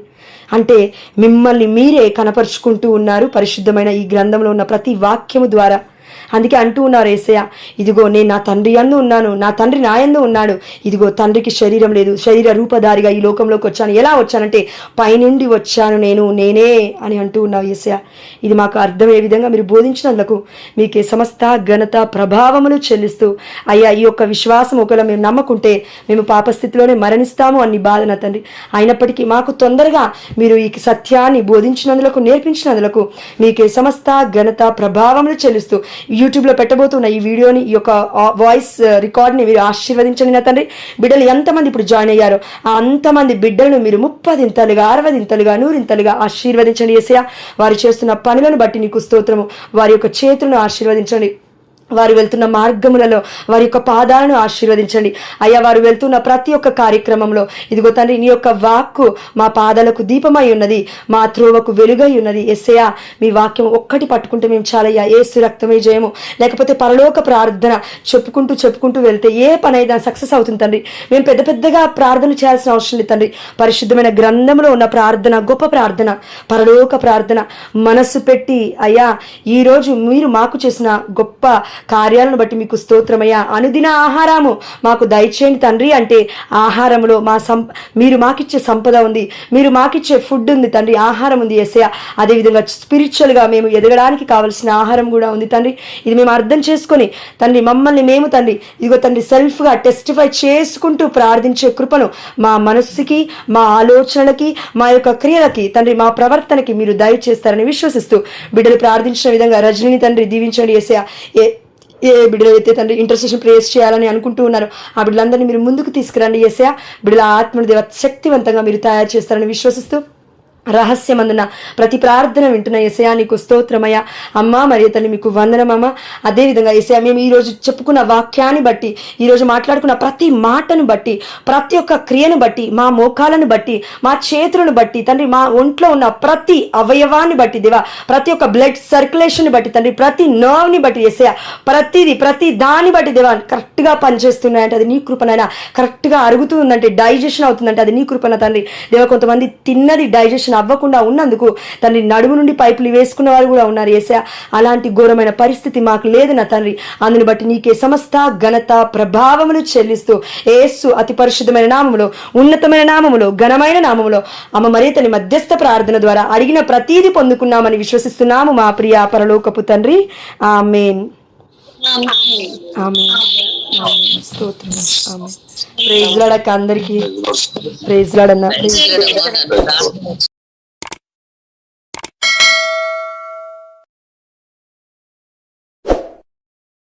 Speaker 1: అంటే మిమ్మల్ని మీరే కనపరుచుకుంటూ ఉన్నారు పరిశుద్ధమైన ఈ గ్రంథంలో ఉన్న ప్రతి వాక్యము ద్వారా. అందుకే అంటూ ఉన్నారు యేసయ్య, ఇదిగో నేను నా తండ్రి యందు ఉన్నాను, నా తండ్రి నా యందు ఉన్నాడు. ఇదిగో తండ్రికి శరీరం లేదు, శరీర రూపధారిగా ఈ లోకంలోకి వచ్చాను. ఎలా వచ్చానంటే పైనుండి వచ్చాను, నేనే అని అంటూ ఉన్నావు యేసయ్య. ఇది మాకు అర్థమయ్యే విధంగా మీరు బోధించినందుకు మీకే సమస్త ఘనత ప్రభావములు చెల్లిస్తూ, అయ్యా ఈ యొక్క విశ్వాసం ఒకవేళ మేము నమ్మకుంటే మేము పాపస్థితిలోనే మరణిస్తాము అని బాధన తండ్రి. అయినప్పటికీ మాకు తొందరగా మీరు ఈ సత్యాన్ని బోధించినందులకు, నేర్పించినందులకు మీకే సమస్త ఘనత ప్రభావములు చెల్లిస్తూ యూట్యూబ్లో పెట్టబోతున్న ఈ వీడియోని, ఈ యొక్క వాయిస్ రికార్డ్ని మీరు ఆశీర్వదించండి నా తండ్రి. బిడ్డలు ఎంతమంది ఇప్పుడు జాయిన్ అయ్యారో ఆ అంతమంది బిడ్డలను మీరు 30 60 100 ఆశీర్వదించండి యేసయ్య. వారు చేస్తున్న పనులను బట్టి నీకు స్తోత్రము. వారి యొక్క చేతులను ఆశీర్వదించండి. వారు వెళ్తున్న మార్గములలో వారి యొక్క పాదాలను ఆశీర్వదించండి అయ్యా. వారు వెళ్తున్న ప్రతి ఒక్క కార్యక్రమంలో ఇదిగో తండ్రి నీ యొక్క వాక్కు మా పాదాలకు దీపమై ఉన్నది, మా త్రోవకు వెలుగై ఉన్నది. యేసయ్యా మీ వాక్యం ఒక్కటి పట్టుకుంటే మేము చాలయ్యా. యేసు రక్తమే జయము. లేకపోతే పరలోక ప్రార్థన చెప్పుకుంటూ వెళ్తే ఏ పని అయితే సక్సెస్ అవుతుంది తండ్రి. మేము పెద్దగా ప్రార్థన చేయాల్సిన అవసరం లేదు తండ్రి. పరిశుద్ధమైన గ్రంథంలో ఉన్న ప్రార్థన గొప్ప ప్రార్థన, పరలోక ప్రార్థన. మనస్సు పెట్టి అయ్యా ఈరోజు మీరు మాకు చేసిన గొప్ప కార్యాలను బట్టి మీకు స్తోత్రమయ్యా. అనుదిన ఆహారము మాకు దయచేయండి తండ్రి. అంటే ఆహారంలో మీరు మాకిచ్చే సంపద ఉంది, మీరు మాకిచ్చే ఫుడ్ ఉంది తండ్రి, ఆహారం ఉంది యేసయ్య. అదేవిధంగా స్పిరిచువల్గా మేము ఎదగడానికి కావలసిన ఆహారం కూడా ఉంది తండ్రి. ఇది మేము అర్థం చేసుకొని తండ్రి మమ్మల్ని మేము తండ్రి ఇదిగో తండ్రి సెల్ఫ్గా టెస్టిఫై చేసుకుంటూ ప్రార్థించే కృపను మా మనస్సుకి, మా ఆలోచనలకి, మా యొక్క క్రియలకి తండ్రి, మా ప్రవర్తనకి మీరు దయచేస్తారని విశ్వసిస్తూ బిడ్డలు ప్రార్థించిన విధంగా రజనీని తండ్రి దీవించండి యేసయ్య. ఏ బిడ్డలు అయితే తండ్రి ఇంటర్సెషన్ ప్రేయర్స్ చేయాలని అనుకుంటూ ఉన్నారు ఆ బిడ్డలందరినీ మీరు ముందుకు తీసుకురండి యేసయ్య. బిడ్డల ఆత్మను దేవ శక్తివంతంగా మీరు తయారు చేస్తారని విశ్వసిస్తూ రహస్యమందున ప్రతి ప్రార్థన వింటున్న యేసయ్యా నీకు స్తోత్రమయ్యా. అమ్మా మరియు తల్లి మీకు వందనమమ్మ. అదేవిధంగా యేసయ్యా మేము ఈరోజు చెప్పుకున్న వాక్యాన్ని బట్టి, ఈరోజు మాట్లాడుకున్న ప్రతి మాటను బట్టి, ప్రతి ఒక్క క్రియను బట్టి, మా మోకాలను బట్టి, మా చేతులను బట్టి తండ్రి, మా ఒంట్లో ఉన్న ప్రతి అవయవాన్ని బట్టి దేవా, ప్రతి ఒక్క బ్లడ్ సర్క్యులేషన్ బట్టి తండ్రి, ప్రతి నర్వ్ని బట్టి యేసయ్యా, ప్రతి దాన్ని బట్టి దేవా కరెక్ట్గా పనిచేస్తున్నాయంటే అది నీ కృపనైనా, కరెక్ట్గా అరుగుతూ ఉందంటే డైజెషన్ అవుతుందంటే అది నీ కృపన తండ్రి. దేవా కొంతమంది తిన్నది డైజెషన్ అవ్వకుండా ఉన్నందుకు తండ్రి నడుము నుండి పైపులు వేసుకున్న వారు కూడా ఉన్నారు యేసయ్య. అలాంటి ఘోరమైన పరిస్థితి మాకు లేదు నా తండ్రి. అందుని బట్టి నీకే సమస్త ఘనత ప్రభావములు చెల్లిస్తూ యేసు అతి పరిశుద్ధమైన నామములో, ఉన్నతమైన నామములో, ఘనమైన నామములో అమ్మ మరియ తల్లి మధ్యస్థ ప్రార్థన ద్వారా అడిగిన ప్రతీది పొందుకున్నామని విశ్వసిస్తున్నాము మా ప్రియ పరలోకపు తండ్రి. ఆమేన్. స్తోత్రం. ఆమేన్. ప్రైజ్ లార్డ్ అక్క అందరికీ. ప్రైజ్ లార్డ్ అన్న.